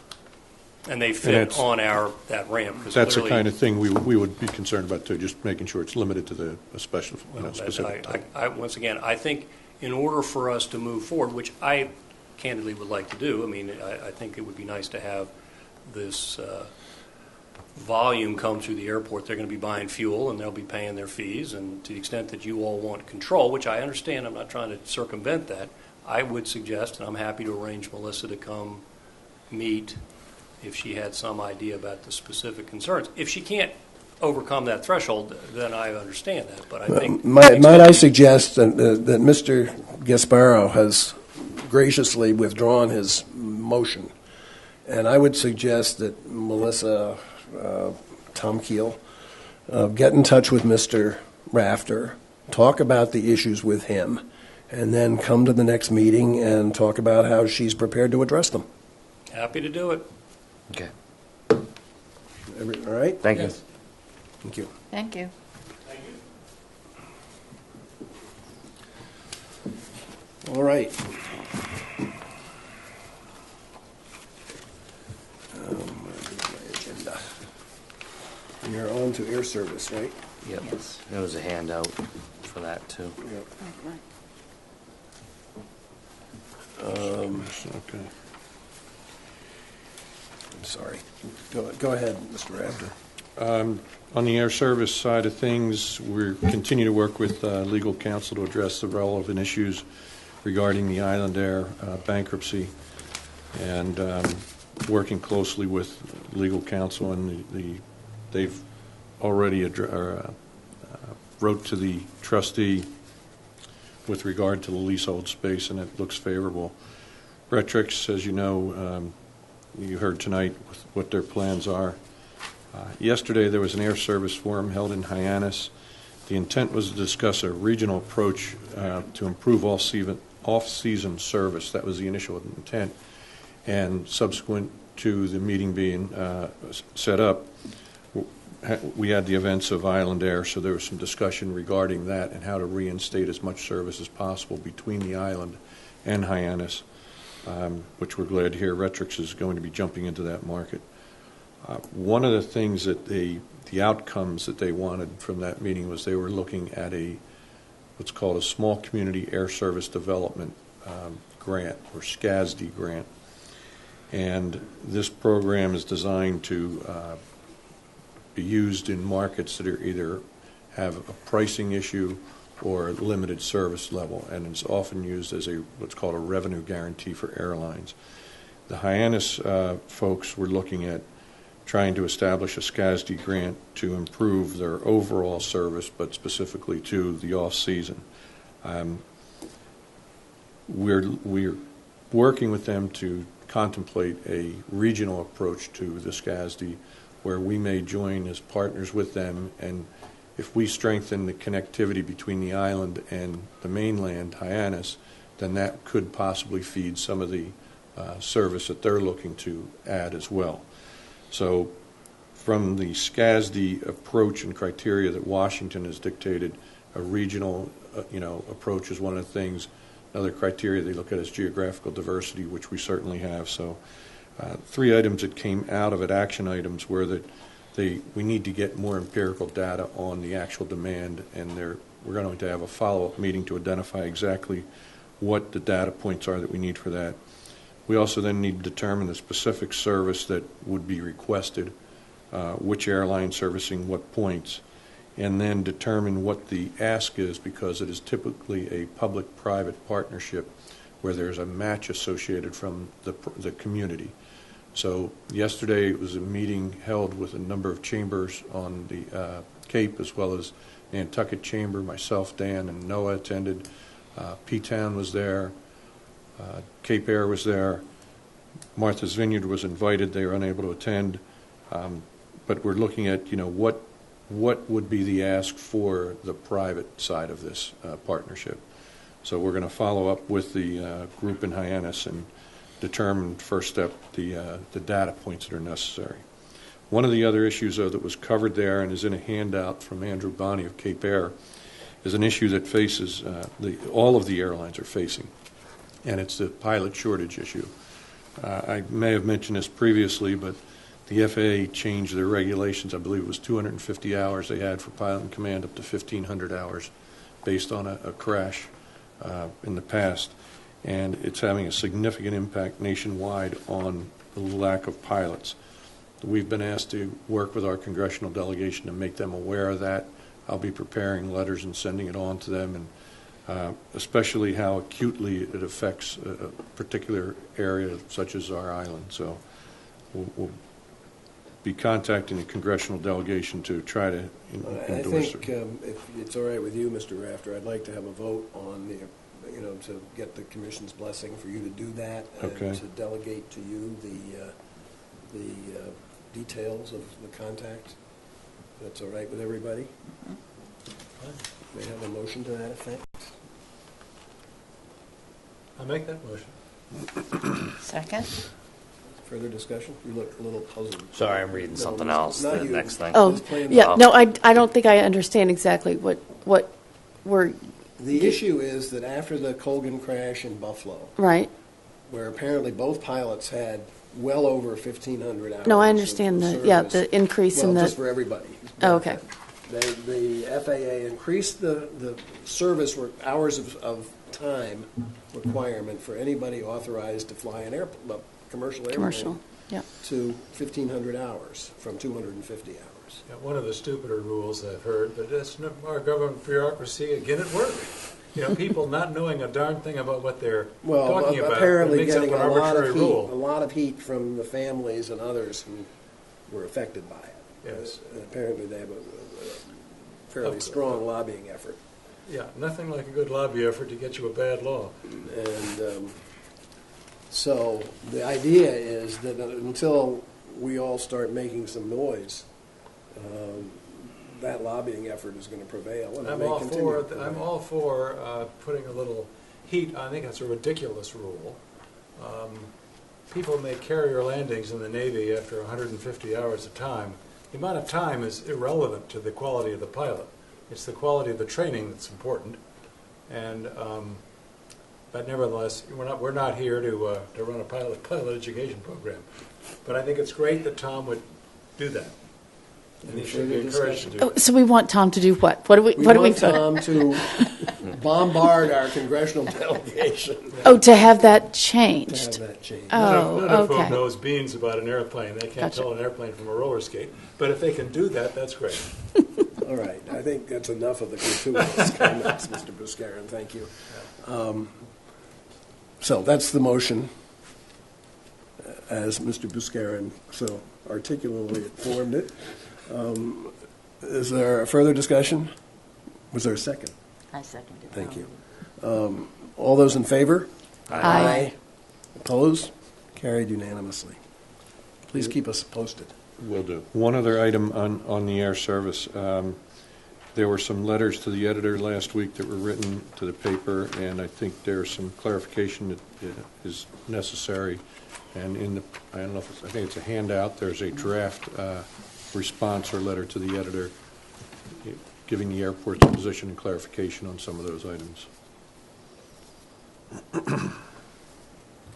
And they fit that's- on that ramp. 'cause That's the clearly- kind of thing we would be concerned about, too, just making sure it's limited to a special, Well, specific type. once again, I think in order for us to move forward, which I candidly would like to do, I mean, I think it would be nice to have this volume come through the airport. They're going to be buying fuel and they'll be paying their fees. And to the extent that you all want control, which I understand, I'm not trying to circumvent that, I would suggest, and I'm happy to arrange Melissa to come meet if she had some idea about the specific concerns. If she can't overcome that threshold, then I understand that. But I think might I suggest that Mr. Gasparo has graciously withdrawn his motion, and I would suggest that Melissa Tomkiel get in touch with Mr. Rafter, talk about the issues with him, and then come to the next meeting and talk about how she's prepared to address them. happy to do it. Okay. All right? Thank you. Yes. Thank you. Thank you. All right. My agenda. And you're on to air service, right? Yep. Yes. There was a handout for that, too. Yep. Okay. I'm sorry. Go ahead, Mr. Rafter. On the air service side of things, we continue to work with legal counsel to address the relevant issues regarding the Island Air bankruptcy, and working closely with legal counsel, and they've already wrote to the trustee with regard to the leasehold space, and it looks favorable. Retrix, as you know, you heard tonight what their plans are. Yesterday, there was an air service forum held in Hyannis. The intent was to discuss a regional approach to improve off-season service. That was the initial intent. And subsequent to the meeting being set up, we had the events of Island Air, so there was some discussion regarding that and how to reinstate as much service as possible between the island and Hyannis, which we're glad to hear Retrix is going to be jumping into that market. One of the things that the outcomes that they wanted from that meeting was they were looking at what's called a Small Community Air Service Development grant, or SCASD grant. And this program is designed to be used in markets that are either have a pricing issue or a limited service level, and it's often used as what's called a revenue guarantee for airlines. The Hyannis folks were looking at trying to establish a SCASD grant to improve their overall service, but specifically to the off-season. We're working with them to contemplate a regional approach to the SCASD, where we may join as partners with them, and if we strengthen the connectivity between the island and the mainland, Hyannis, then that could possibly feed some of the service that they're looking to add as well. So from the SCASD approach and criteria that Washington has dictated, a regional approach is one of the things. Another criteria they look at is geographical diversity, which we certainly have. So 3 items that came out of it, action items, were that we need to get more empirical data on the actual demand, and we're going to have a follow-up meeting to identify exactly what the data points are that we need for that. We also then need to determine the specific service that would be requested, which airline servicing what points, and then determine what the ask is, because it is typically a public-private partnership where there's a match associated from the community. So yesterday it was a meeting held with a number of chambers on the Cape, as well as Nantucket Chamber. Myself, Dan, and Noah attended. P-Town was there. Cape Air was there. Martha's Vineyard was invited. They were unable to attend. But we're looking at, what would be the ask for the private side of this partnership. So we're going to follow up with the group in Hyannis and determine, first step, the data points that are necessary. One of the other issues, though, that was covered there and is in a handout from Andrew Bonney of Cape Air is an issue that faces, all of the airlines are facing, and it's the pilot shortage issue. I may have mentioned this previously, but the FAA changed their regulations. I believe it was 250 hours they had for pilot and command, up to 1,500 hours based on a crash in the past. And it's having a significant impact nationwide on the lack of pilots. We've been asked to work with our congressional delegation to make them aware of that. I'll be preparing letters and sending it on to them, and especially how acutely it affects a particular area such as our island. So we'll be contacting the congressional delegation to try to endorse I think if it's all right with you, Mr. Rafter, I'd like to have a vote on the, to get the commission's blessing for you to do that, Okay. and to delegate to you the details of the contact. That's all right with everybody? May I have a motion to that effect? I'll make that motion. Second? Further discussion? You look a little puzzled. Sorry, I'm reading something else. Not The you. next thing. Oh, Just playing yeah, the- no, I don't think I understand exactly what we're, The issue is that after the Colgan crash in Buffalo, right? where apparently both pilots had well over 1,500 hours. No, I understand of the service. increase in Well, the, just for everybody. Oh, okay. The FAA increased the service hours of time requirement for anybody authorized to fly an commercial airplane commercial, yeah. to 1,500 hours from 250 hours. Yeah, one of the stupider rules I've heard, but that's our government bureaucracy again at work. People not knowing a darn thing about what they're Well, talking about. apparently makes up getting an a lot arbitrary of heat, rule. a lot of heat from the families and others who were affected by it. Yes. Apparently they have a fairly strong lobbying effort. Yeah, nothing like a good lobby effort to get you a bad law. And so the idea is that until we all start making some noise, that lobbying effort is going to prevail. And it I'm may all continue for to prevail. I'm all for putting a little heat. I think that's a ridiculous rule. People make carrier landings in the Navy after 150 hours of time. The amount of time is irrelevant to the quality of the pilot. It's the quality of the training that's important. And but nevertheless, we're not here to run a pilot education program. But I think it's great that Tom would do that. And he should be encouraged to do Oh, that. so we want Tom to do what? What are we We doing? want Tom to bombard our congressional delegation To have that to changed. have that change. Oh, None of whom okay. knows beans about an airplane. They can't Gotcha. tell an airplane from a roller skate. But if they can do that, that's great. All right, I think that's enough of the gratuitous comments, Mr. Buscarin. Thank you. So that's the motion, as Mr. Buscarin so articulately formed it. Is there a further discussion? Was there a second? I second it. Thank you. All those in favor? Aye. Opposed? Carried unanimously. Please keep us posted. Will do. One other item on the air service. There were some letters to the editor last week that were written to the paper, and I think there's some clarification that is necessary. And I don't know if I think it's a handout. There's a draft response or letter to the editor giving the airport's position and clarification on some of those items.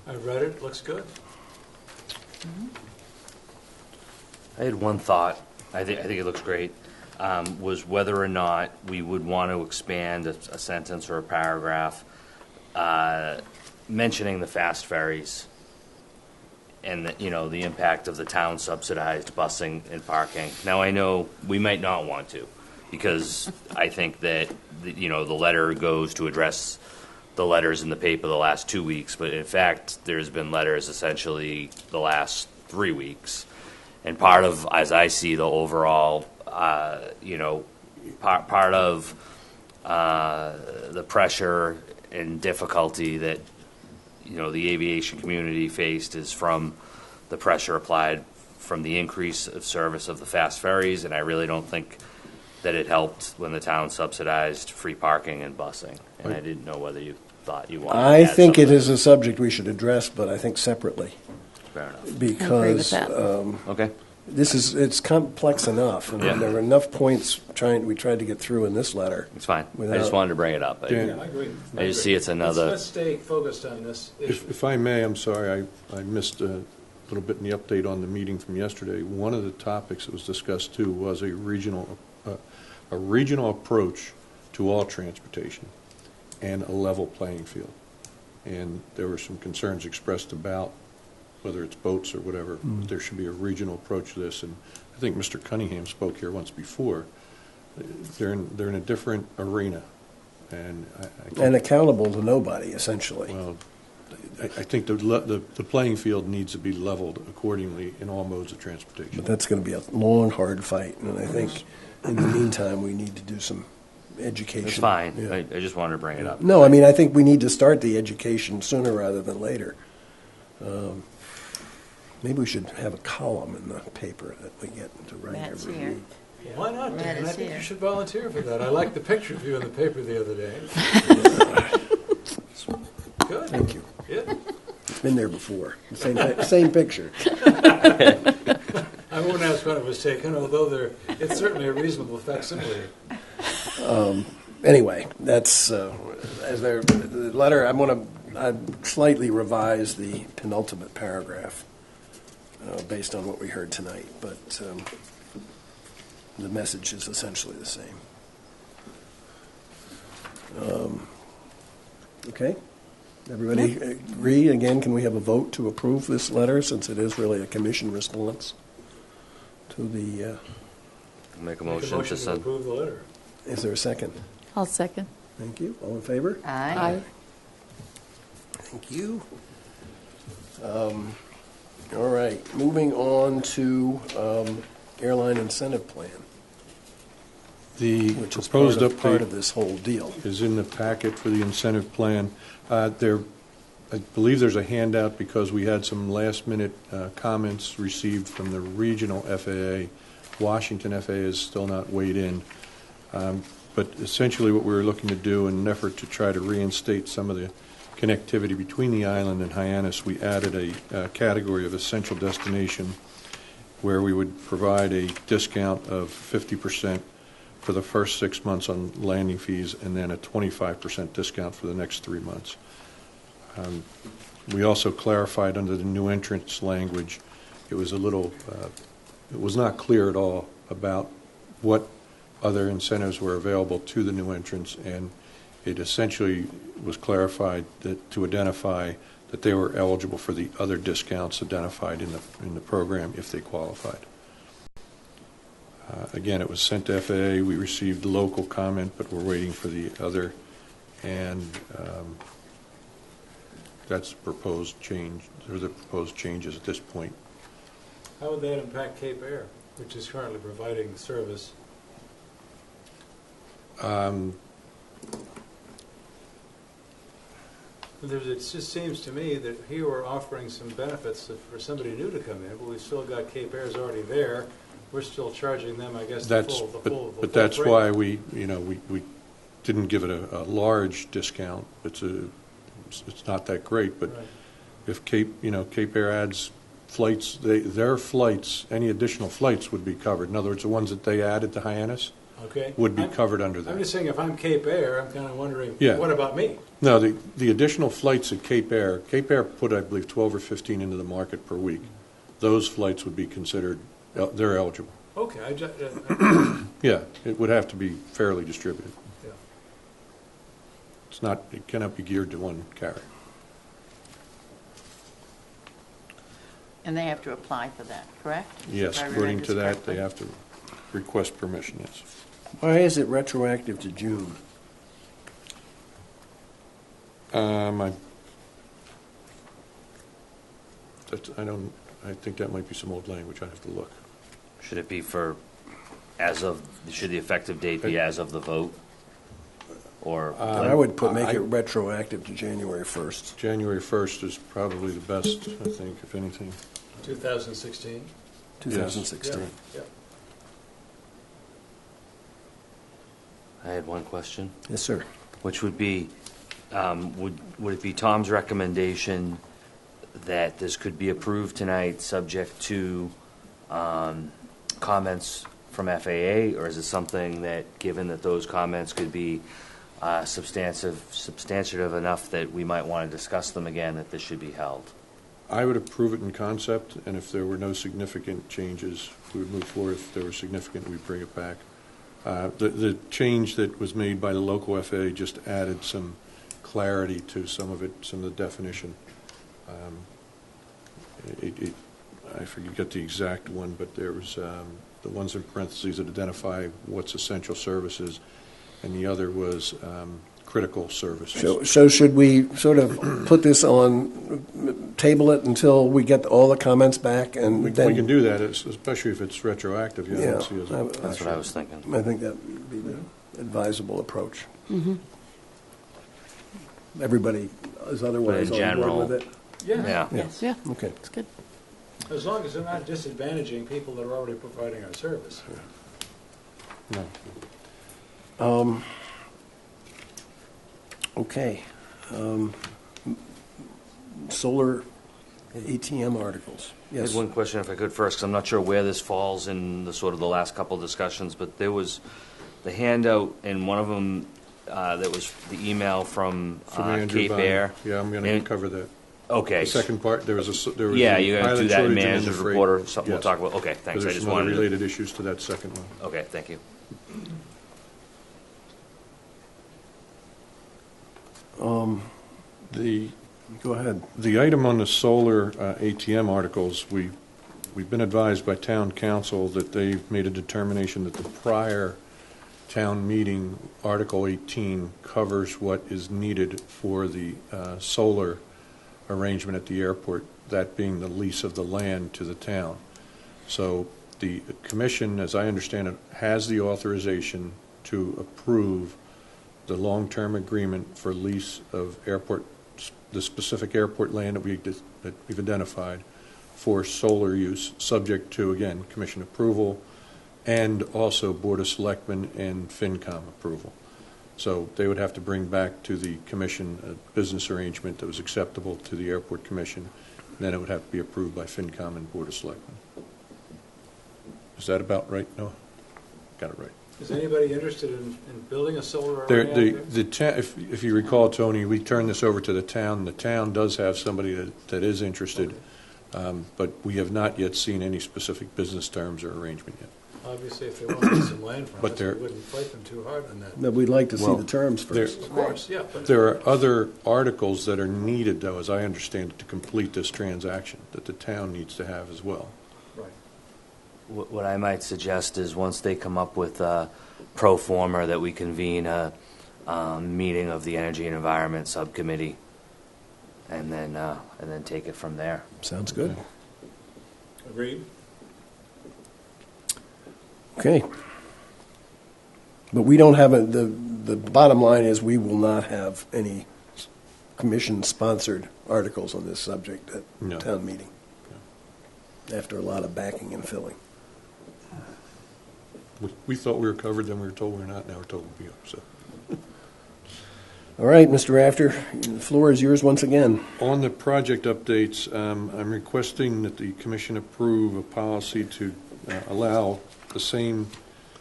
I read it. Looks good. I had one thought. I think it looks great. Was whether or not we would want to expand a sentence or a paragraph mentioning the fast ferries and the impact of the town subsidized busing and parking. Now I know we might not want to, because I think that the letter goes to address the letters in the paper the last 2 weeks, but in fact there's been letters essentially the last 3 weeks. And part of, as I see the overall, part of the pressure and difficulty that, the aviation community faced is from the pressure applied from the increase of service of the fast ferries, and I really don't think that it helped when the town subsidized free parking and busing. And I didn't know whether you thought you wanted to I add think it something. is a subject we should address, but I think separately, Fair enough. because that. Okay. it's complex enough, and Yeah. there were enough points we tried to get through in this letter. It's fine. I Without- just wanted to bring it up. Dan, I agree. I just see it's another- Let's stay focused on this issue. If I may, I'm sorry, I missed a little bit in the update on the meeting from yesterday. One of the topics that was discussed too was a regional approach to all transportation and a level playing field. And there were some concerns expressed about whether it's boats or whatever, but there should be a regional approach to this. And I think Mr. Cunningham spoke here once before. They're in a different arena, and And accountable to nobody, essentially. well, I think the playing field needs to be leveled accordingly in all modes of transportation. But that's going to be a long, hard fight, and I think in the meantime, we need to do some education. It's fine. Yeah. I just wanted to bring it up. No, I mean, I think we need to start the education sooner rather than later. Maybe we should have a column in the paper that we get to write Matt's every here. week. Why not, Matt Dan? I is think here. you should volunteer for that. I liked the picture of you in the paper the other day. Good. Thank you. Yeah. It's been there before. Same picture. I won't ask when it was taken, although it's certainly a reasonable facsimile. Anyway, that's the letter. I slightly revise the penultimate paragraph based on what we heard tonight, but the message is essentially the same. Okay, everybody agree? Again, can we have a vote to approve this letter, since it is really a commission response to the? Make a Make motion to to send. approve the letter. Is there a second? I'll second. Thank you. All in favor? Aye. Thank you. All right, moving on to airline incentive plan, The which is proposed part update of this whole deal. is in the packet for the incentive plan. I believe there's a handout because we had some last-minute comments received from the regional FAA. Washington FAA is still not weighed in. But essentially what we were looking to do in an effort to try to reinstate some of the connectivity between the island and Hyannis, we added a category of essential destination where we would provide a discount of 50% for the first 6 months on landing fees and then a 25% discount for the next 3 months. We also clarified under the new entrance language, it was it was not clear at all about what other incentives were available to the new entrants, and it essentially was clarified that to identify that they were eligible for the other discounts identified in the program if they qualified. Again, it was sent to FAA. We received local comment, but we're waiting for the other, and that's the proposed change. They're the proposed changes at this point. How would that impact Cape Air, which is currently providing the service? It just seems to me that here we're offering some benefits for somebody new to come in, but we've still got Cape Air's already there. We're still charging them, I guess, the full But that's rate. why we didn't give it a large discount. It's not that great, but Right. if Cape Air adds flights, their flights, any additional flights would be covered. In other words, the ones that they added to Hyannis Okay. would be I'm- covered under that. I'm just saying, if I'm Cape Air, I'm kind of wondering, Yeah. what about me? No, the additional flights at Cape Air put, I believe, 12 or 15 into the market per week. Those flights would be considered, they're eligible. Okay, Yeah, it would have to be fairly distributed. yeah. It cannot be geared to one carrier. And they have to apply for that, correct? Yes, If I according read to this that, they correctly. have to request permission, yes. Why is it retroactive to June? I think that might be some old language, I have to look. Should it be should the effective date be as of the vote? Or I would make it retroactive to January 1st. January 1st is probably the best, I think, if anything. 2016? 2016. Yeah. I had one question, Yes, sir. which would be, would it be Tom's recommendation that this could be approved tonight, subject to comments from FAA, or is it something that, given that those comments could be substantive enough that we might want to discuss them again, that this should be held? I would approve it in concept, and if there were no significant changes, we would move forward. If there were significant, we'd bring it back. The change that was made by the local FAA just added some clarity to some of the definition. I forget the exact one, but there was the ones in parentheses that identify what's essential services, and the other was critical services. So should we sort of put this on, table it until we get all the comments back, and We then can do that, especially if it's retroactive. Yeah, I don't see it as a- That's what I was thinking. I think that would be the advisable approach. Everybody is otherwise But in on board general- with it. Yeah. Yes, yeah, Okay. it's good. As long as they're not disadvantaging people that are already providing our service. No. Okay. Solar ATM articles. I had Yes. one question, if I could, first, because I'm not sure where this falls in the sort of the last couple of discussions, but there was the handout in one of them that was the email from Andrew Cape Vine. Air. Yeah, I'm going to cover that. Okay. The second part, there was Yeah, a you're going to pilot do that in shortage and manager's the freight. report or something we'll Yes. talk about? Okay, thanks. I There's just some other wanted to... related issues to that second one. Okay, thank you. Go ahead. The item on the solar ATM articles, we've been advised by town council that they've made a determination that the prior town meeting, Article 18, covers what is needed for the solar arrangement at the airport, that being the lease of the land to the town. So the commission, as I understand it, has the authorization to approve the long-term agreement for lease of airport, the specific airport land that we've identified for solar use, subject to, again, commission approval and also Board of Selectmen and FinCom approval. So they would have to bring back to the commission a business arrangement that was acceptable to the airport commission, and then it would have to be approved by FinCom and Board of Selectmen. Is that about right? No? Got it right. Is anybody interested in building a solar array out there? If you recall, Tony, we turned this over to the town. The town does have somebody that is interested, but we have not yet seen any specific business terms or arrangement yet. Obviously, if they want to get some land from But us, we they're- wouldn't fight them too hard on that. But we'd like to see Well, the terms first. Of course, yeah. But There are other articles that are needed, though, as I understand it, to complete this transaction, that the town needs to have as well. Right. What I might suggest is, once they come up with a pro forma, that we convene a meeting of the Energy and Environment Subcommittee, and then take it from there. Sounds good. Agreed? Okay. But we don't have the bottom line is we will not have any commission-sponsored articles on this subject at No. town meeting. After a lot of backing and filling. We thought we were covered, then we were told we're not, now we're told we'll be, so. All right, Mr. Rafter, the floor is yours once again. On the project updates, I'm requesting that the commission approve a policy to allow the same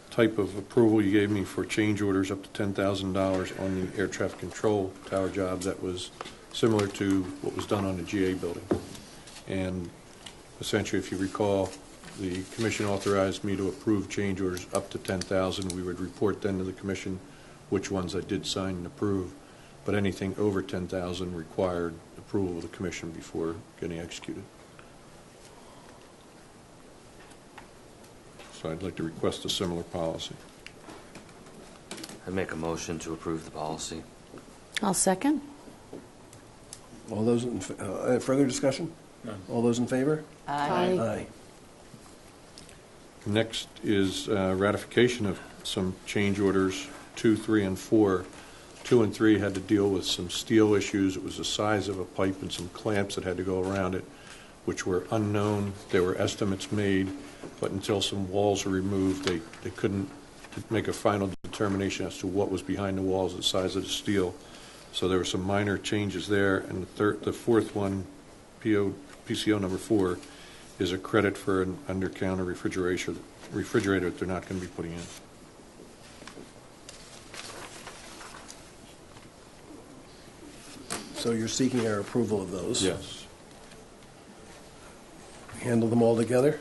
type of approval you gave me for change orders up to $10,000 on the air traffic control tower job that was similar to what was done on the GA building. And essentially, if you recall, the commission authorized me to approve change orders up to $10,000. We would report then to the commission which ones I did sign and approve, but anything over $10,000 required approval of the commission before getting executed. So I'd like to request a similar policy. I'd make a motion to approve the policy. I'll second. All those, further discussion? All those in favor? Aye. Aye. Next is ratification of some change orders, 2, 3, and 4. 2 and 3 had to deal with some steel issues. It was the size of a pipe and some clamps that had to go around it, which were unknown. There were estimates made, but until some walls were removed, they couldn't make a final determination as to what was behind the walls, the size of the steel. So there were some minor changes there. And the fourth one, PCO number 4, is a credit for an under-counter refrigerator that they're not going to be putting in. So you're seeking our approval of those? Yes. Handle them all together?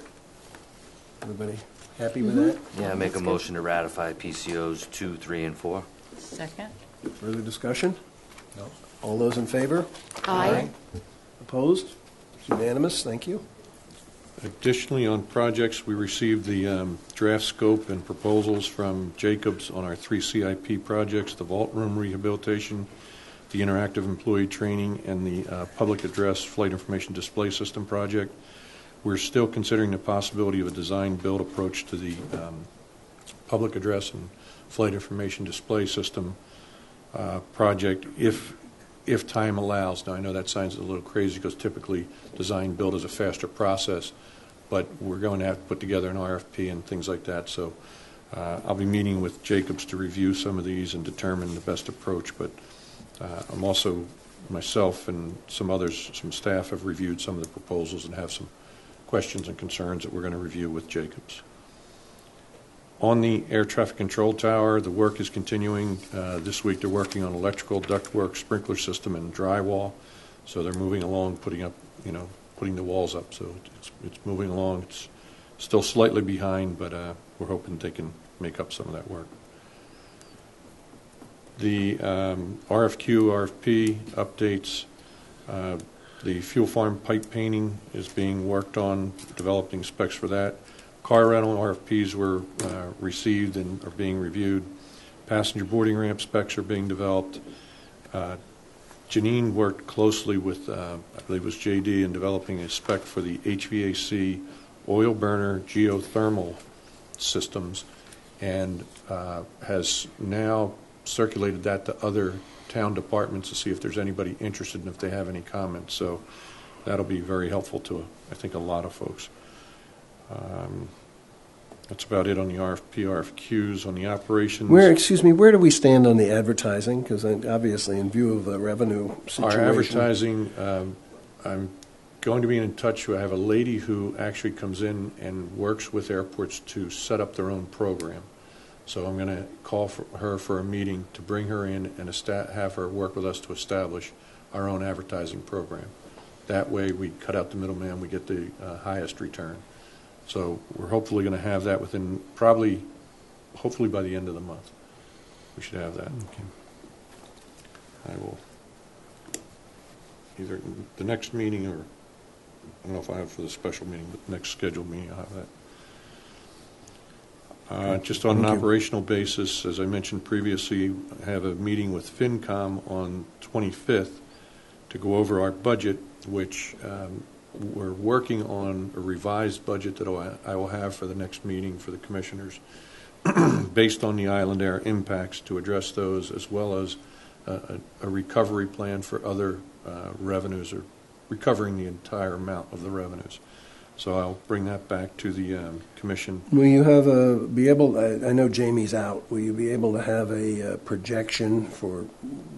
Everybody happy with that? Yeah, make a That's good. motion to ratify PCOs 2, 3, and 4. Second? Further discussion? No. All those in favor? Aye. Opposed? It's unanimous, thank you. Additionally, on projects, we received the draft scope and proposals from Jacobs on our 3 CIP projects, the vault room rehabilitation, the interactive employee training, and the public address flight information display system project. We're still considering the possibility of a design-build approach to the public address and flight information display system project if time allows. Now, I know that sounds a little crazy because typically design-build is a faster process, but we're going to have to put together an RFP and things like that. So I'll be meeting with Jacobs to review some of these and determine the best approach, but I'm also, myself and some others, some staff have reviewed some of the proposals and have some questions and concerns that we're going to review with Jacobs. On the air traffic control tower, the work is continuing. This week they're working on electrical, ductwork, sprinkler system, and drywall. So they're moving along, putting the walls up. So it's moving along. It's still slightly behind, but we're hoping they can make up some of that work. The RFQ, RFP updates, the fuel farm pipe painting is being worked on, developing specs for that. Car rental RFPs were received and are being reviewed. Passenger boarding ramp specs are being developed. Janine worked closely with, I believe it was JD, in developing a spec for the HVAC oil burner geothermal systems, and has now circulated that to other town departments to see if there's anybody interested and if they have any comments. So that'll be very helpful to, I think, a lot of folks. That's about it on the RFP, RFQs. On the operations. Where do we stand on the advertising? Because obviously, in view of the revenue situation. Our advertising, I'm going to be in touch. I have a lady who actually comes in and works with airports to set up their own program. So I'm going to call her for a meeting to bring her in and have her work with us to establish our own advertising program. That way we cut out the middleman, we get the highest return. So we're hopefully going to have that within hopefully by the end of the month. We should have that. Okay. I will either the next meeting or I don't know if I have it for the special meeting, but the next scheduled meeting I'll have that. Just on an operational basis, as I mentioned previously, I have a meeting with FinCom on 25th to go over our budget, which we're working on a revised budget that I will have for the next meeting for the commissioners based on the island air impacts to address those, as well as a recovery plan for other revenues, or recovering the entire amount of the revenues. So I'll bring that back to the commission. Will you be able, I know Jamie's out, will you be able to have a projection for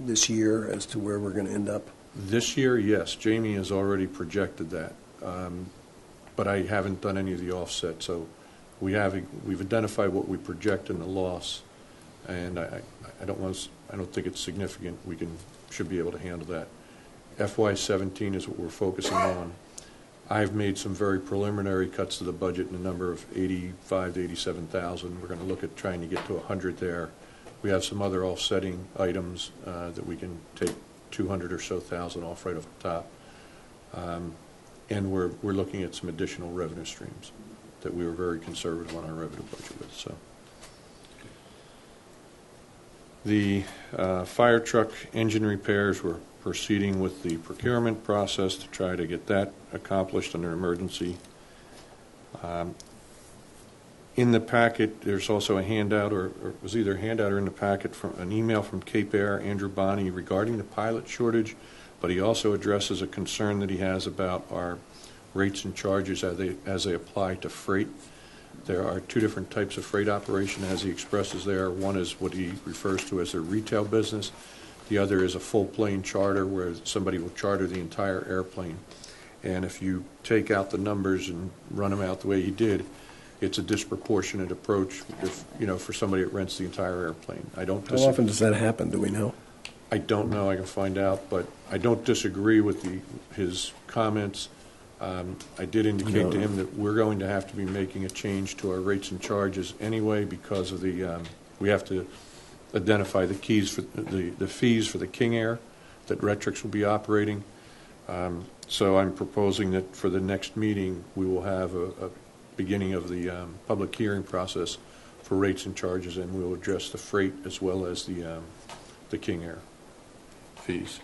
this year as to where we're going to end up? This year, yes. Jamie has already projected that. But I haven't done any of the offset. So we've identified what we project in the loss, and I don't think it's significant. Should be able to handle that. FY17 is what we're focusing on. I've made some very preliminary cuts to the budget in the number of 85 to 87,000. We're going to look at trying to get to 100 there. We have some other offsetting items that we can take 200 or so thousand off right off the top. And we're looking at some additional revenue streams that we were very conservative on our revenue budget with. So The fire truck engine repairs, we're proceeding with the procurement process to try to get that accomplished under emergency. In the packet, there's also a handout, or it was either a handout or in the packet, from an email from Cape Air, Andrew Bonney, regarding the pilot shortage, but he also addresses a concern that he has about our rates and charges as they apply to freight. There are two different types of freight operation, as he expresses there. One is what he refers to as a retail business. The other is a full plane charter, where somebody will charter the entire airplane. And if you take out the numbers and run them out the way he did, it's a disproportionate approach if, for somebody that rents the entire airplane. How often does that happen? Do we know? I don't know. I can find out, but I don't disagree with his comments. I did indicate to him that we're going to have to be making a change to our rates and charges anyway, because of we have to identify the fees for the King Air that Retrix will be operating. So I'm proposing that for the next meeting we will have a beginning of the public hearing process for rates and charges, and we'll address the freight as well as the King Air fees.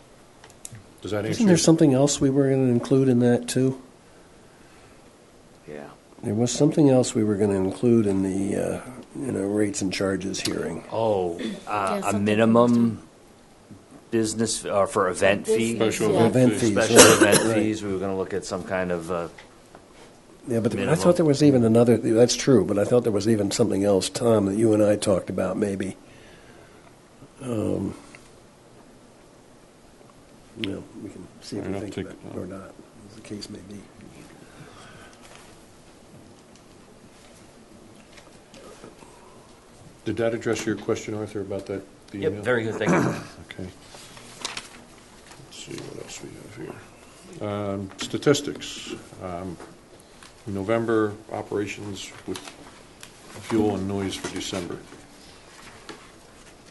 Does that answer? Isn't there something else we were going to include in that too? Yeah. There was something else we were going to include in the rates and charges hearing. Oh, a something minimum business for event fee. Special Yeah. Event fees. Special right. event Right. fees. We were going to look at some kind of. Yeah, but I minimum. thought there was even another. That's true, but I thought there was even something else, Tom, that you and I talked about maybe. We can see if we I'll think take of it it. or not, as the case may be. Did that address your question, Arthur, about the email? Yep. Very good. Thank you. Okay. Let's see what else we have here. Statistics. November operations with fuel and noise for December.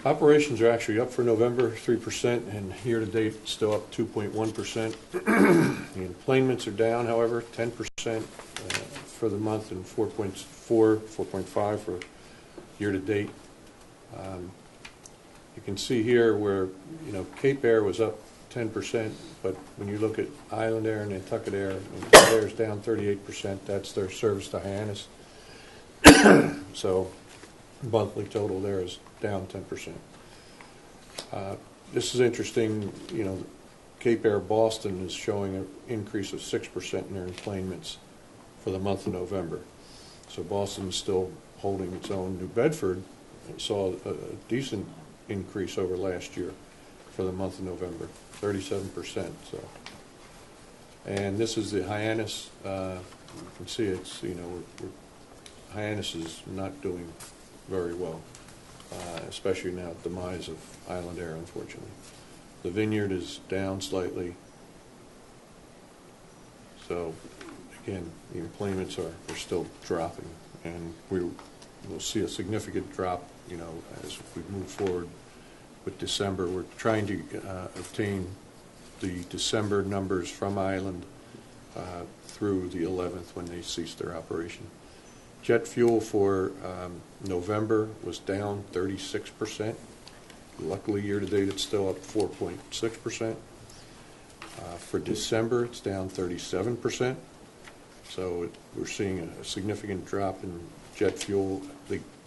Operations are actually up for November 3%, and year-to-date still up 2.1%. The enplanements are down, however, 10% for the month and 4.5 for year-to-date. You can see here where Cape Air was up 10%, but when you look at Island Air and Nantucket Air, Nantucket Air is down 38%. That's their service to Hyannis. So monthly total there is down 10%. This is interesting. Cape Air Boston is showing an increase of 6% in their enplanements for the month of November. So Boston is still holding its own. New Bedford saw a decent increase over last year for the month of November, 37%. So, and this is the Hyannis. You can see it's Hyannis is not doing very well, especially now at the demise of Island Air, unfortunately. The Vineyard is down slightly. So again, the enplanements are still dropping, and we'll see a significant drop, as we move forward with December. We're trying to obtain the December numbers from Island through the 11th when they cease their operation. Jet fuel for November was down 36%. Luckily, year-to-date, it's still up 4.6%. For December, it's down 37%. So we're seeing a significant drop in jet fuel.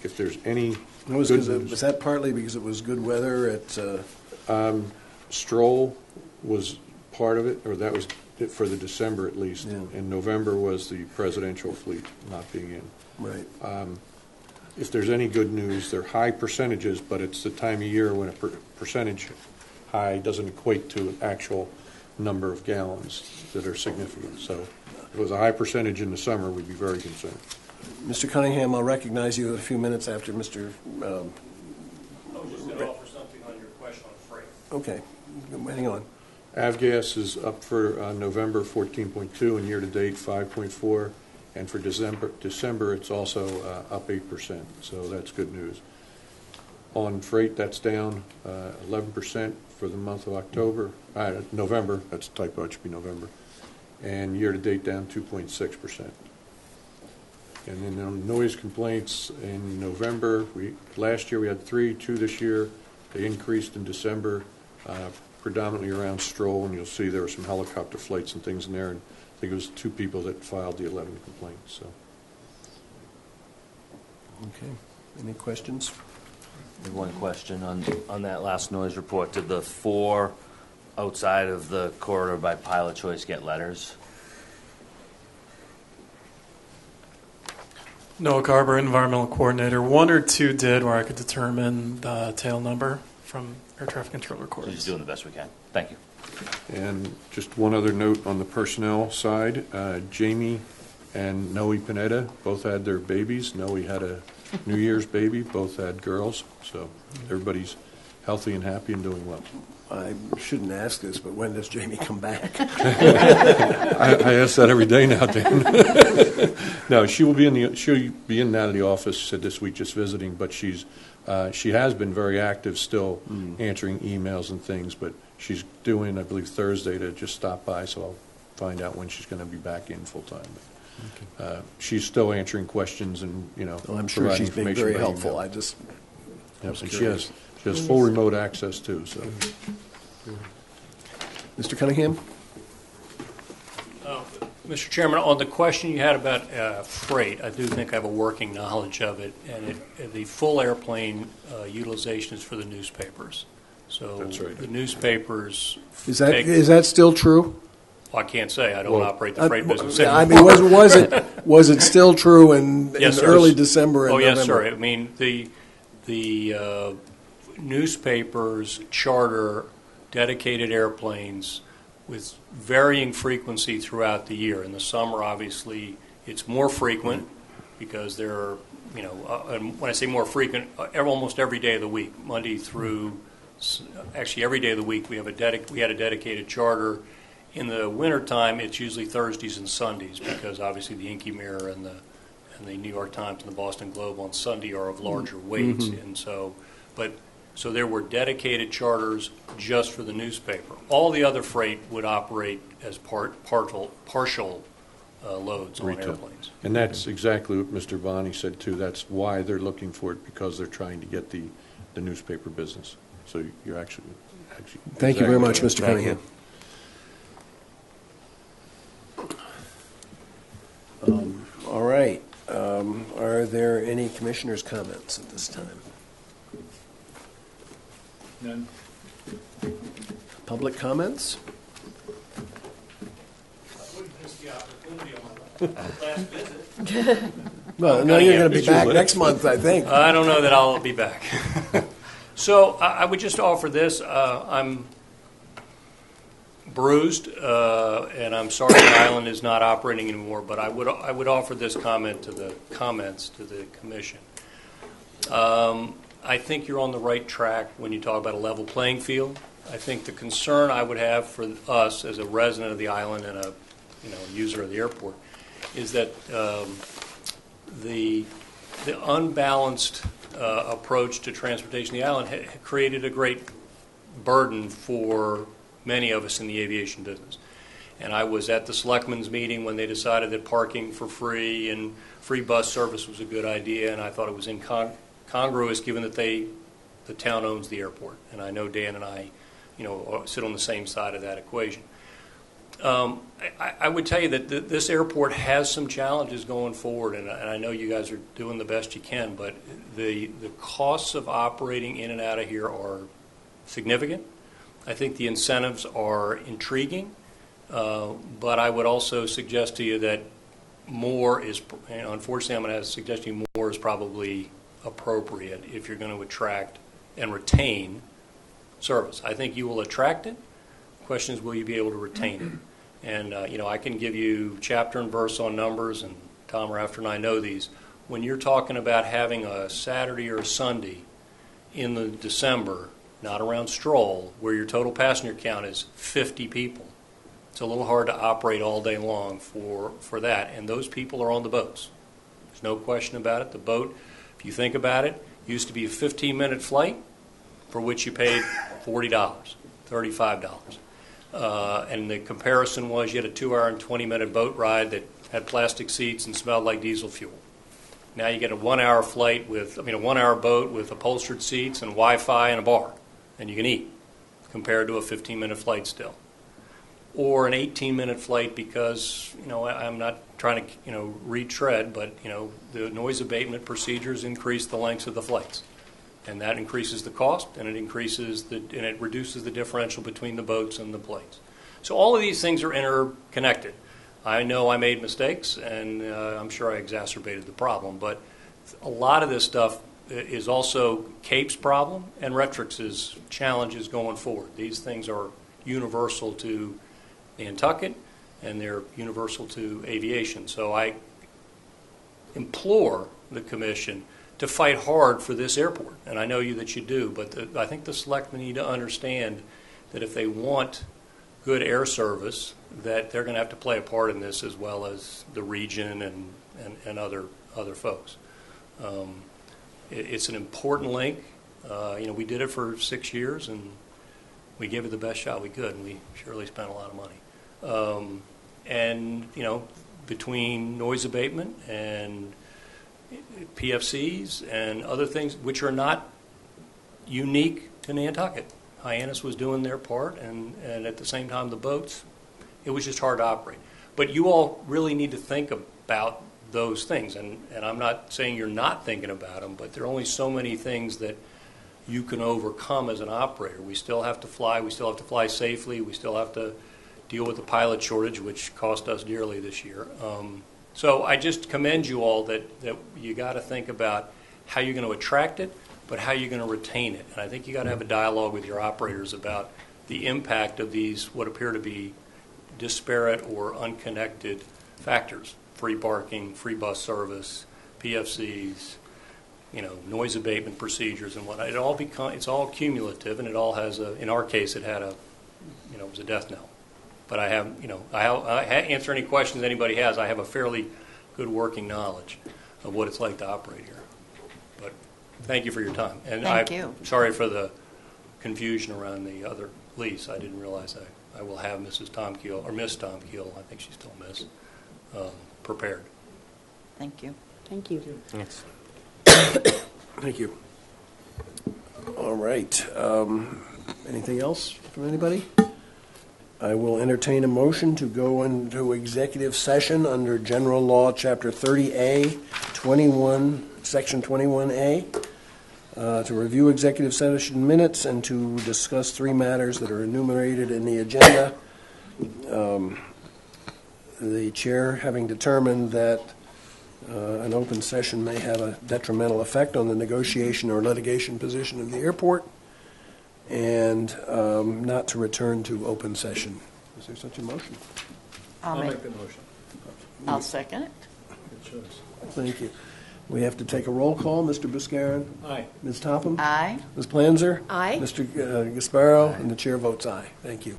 If there's any Was good news, that partly because it was good weather at? Stroll was part of it, or that was it for the December at least. Yeah. And November was the presidential fleet not being in. Right. If there's any good news, they're high percentages, but it's the time of year when a percentage high doesn't equate to an actual number of gallons that are significant. So if it was a high percentage in the summer, we'd be very concerned. Mr. Cunningham, I'll recognize you in a few minutes after Mr. I was just going to offer something on your question on freight. Okay, hang on. Avgas is up for November 14.2 and year-to-date 5.4, and for December it's also up 8%, so that's good news. On freight, that's down 11% for the month of November, that's a typo, it should be November, and year-to-date down 2.6%. And then on noise complaints in November, last year we had 3, 2 this year. They increased in December, predominantly around Stroll, and you'll see there were some helicopter flights and things in there, and I think it was 2 people that filed the 11 complaints. So, Okay. Any questions? I have one question on that last noise report. Did the 4 outside of the corridor by Pilot Choice get letters? Noah Garber, environmental coordinator. 1 or 2 did, where I could determine the tail number from air traffic control We're recordings. just doing the best we can. Thank you. and just one other note on the personnel side, Jamie and Noe Pineda both had their babies. Noe had a New Year's baby. Both had girls. So everybody's healthy and happy and doing well. I shouldn't ask this, but when does Jamie come back? I ask that every day now, Dan. No, she'll be in and out of the office this week, just visiting. But she has been very active, still answering emails and things. But she's doing, I believe, Thursday to just stop by. So I'll find out when she's going to be back in full time. She's still answering questions and Well, I'm sure providing she's been information very by helpful. email. I just Yep, was and curious. she has full remote access too. So. Mr. Cunningham? Mr. Chairman, on the question you had about freight, I do think I have a working knowledge of it, and the full airplane utilization is for the newspapers. So That's right. the newspapers Is that still true? I can't say. I don't operate the freight business Yeah, I anymore. mean, was it still true in Yes, sir. early December and Oh, yes, November? sir. I mean, the newspapers charter dedicated airplanes with varying frequency throughout the year. In the summer, obviously, it's more frequent because there are, and when I say more frequent, almost every day of the week, Monday through, actually every day of the week, we had a dedicated charter. In the wintertime, it's usually Thursdays and Sundays because obviously the Inky Mirror and the New York Times and the Boston Globe on Sunday are of larger weights, and so there were dedicated charters just for the newspaper. All the other freight would operate as partial loads on Retail. airplanes. And that's exactly what Mr. Bonney said too. That's why they're looking for it, because they're trying to get the newspaper business. So you're actually Thank you very much, exactly Mr. right. Cunningham. All right. Are there any commissioners' comments at this time? None. Public comments? Well, no, you're going to be back next month, I think. I don't know that I'll be back. So I would just offer this. I'm bruised, and I'm sorry the island is not operating anymore, but I would offer this comment to the commission. I think you're on the right track when you talk about a level playing field. I think the concern I would have for us as a resident of the island and a user of the airport is that the unbalanced approach to transportation of the island created a great burden for many of us in the aviation business. And I was at the selectmen's meeting when they decided that parking for free and free bus service was a good idea, and I thought it was incongruous given that the town owns the airport. And I know Dan and I, sit on the same side of that equation. I would tell you that this airport has some challenges going forward, and I know you guys are doing the best you can, but the costs of operating in and out of here are significant. I think the incentives are intriguing, but I would also suggest to you that more is, unfortunately I'm going to suggest to you more is probably appropriate if you're going to attract and retain service. I think you will attract it. The question is, will you be able to retain it? And, I can give you chapter and verse on numbers, and Tom Rafter and I know these. When you're talking about having a Saturday or a Sunday in the December, not around Stroll, where your total passenger count is 50 people, it's a little hard to operate all day long for that. And those people are on the boats. There's no question about it. The boat, if you think about it, used to be a 15-minute flight for which you paid $40, $35. And the comparison was you had a 2-hour and 20-minute boat ride that had plastic seats and smelled like diesel fuel. Now you get a 1-hour flight a 1-hour boat with upholstered seats and Wi-Fi and a bar. and you can eat, compared to a 15-minute flight still. Or an 18-minute flight because, I'm not trying to, retread, but, the noise abatement procedures increase the lengths of the flights. And that increases the cost, and it reduces the differential between the boats and the planes. So all of these things are interconnected. I know I made mistakes, and I'm sure I exacerbated the problem, but a lot of this stuff is also CAPE's problem and Retrix's challenges going forward. These things are universal to Nantucket, and they're universal to aviation. So I implore the Commission to fight hard for this airport, and I know that you do, but I think the selectmen need to understand that if they want good air service, that they're going to have to play a part in this as well as the region and other folks. It's an important link. We did it for 6 years, and we gave it the best shot we could, and we surely spent a lot of money. Between noise abatement and PFCs and other things, which are not unique to Nantucket. Hyannis was doing their part, and at the same time the boats, it was just hard to operate. But you all really need to think about those things, and I'm not saying you're not thinking about them, but there are only so many things that you can overcome as an operator. We still have to fly safely, we still have to deal with the pilot shortage, which cost us dearly this year. So I just commend you all that you got to think about how you're going to attract it, but how you're going to retain it. And I think you got to have a dialogue with your operators about the impact of these what appear to be disparate or unconnected factors: free parking, free bus service, PFCs, noise abatement procedures, and whatnot. It's all cumulative, and it all has in our case, it had it was a death knell. But I have, I answer any questions anybody has. I have a fairly good working knowledge of what it's like to operate here. But thank you for your time. And Thank you. Sorry for the confusion around the other lease. I didn't realize that. I will have Miss Tom Keel, I think she's still Miss, prepared. Thank you. Thank you. Yes. Thank you. All right. Anything else from anybody? I will entertain a motion to go into executive session under General Law, Chapter 30A, 21, Section 21A, to review executive session minutes and to discuss 3 matters that are enumerated in the agenda. The chair having determined that an open session may have a detrimental effect on the negotiation or litigation position of the airport, and not to return to open session. Is there such a motion? I'll make the motion. I'll second it. Good choice. Thank you. We have to take a roll call. Mr. Buscarin? Aye. Ms. Topham? Aye. Ms. Planzer? Aye. Mr. Gasparo? And the chair votes aye. Thank you.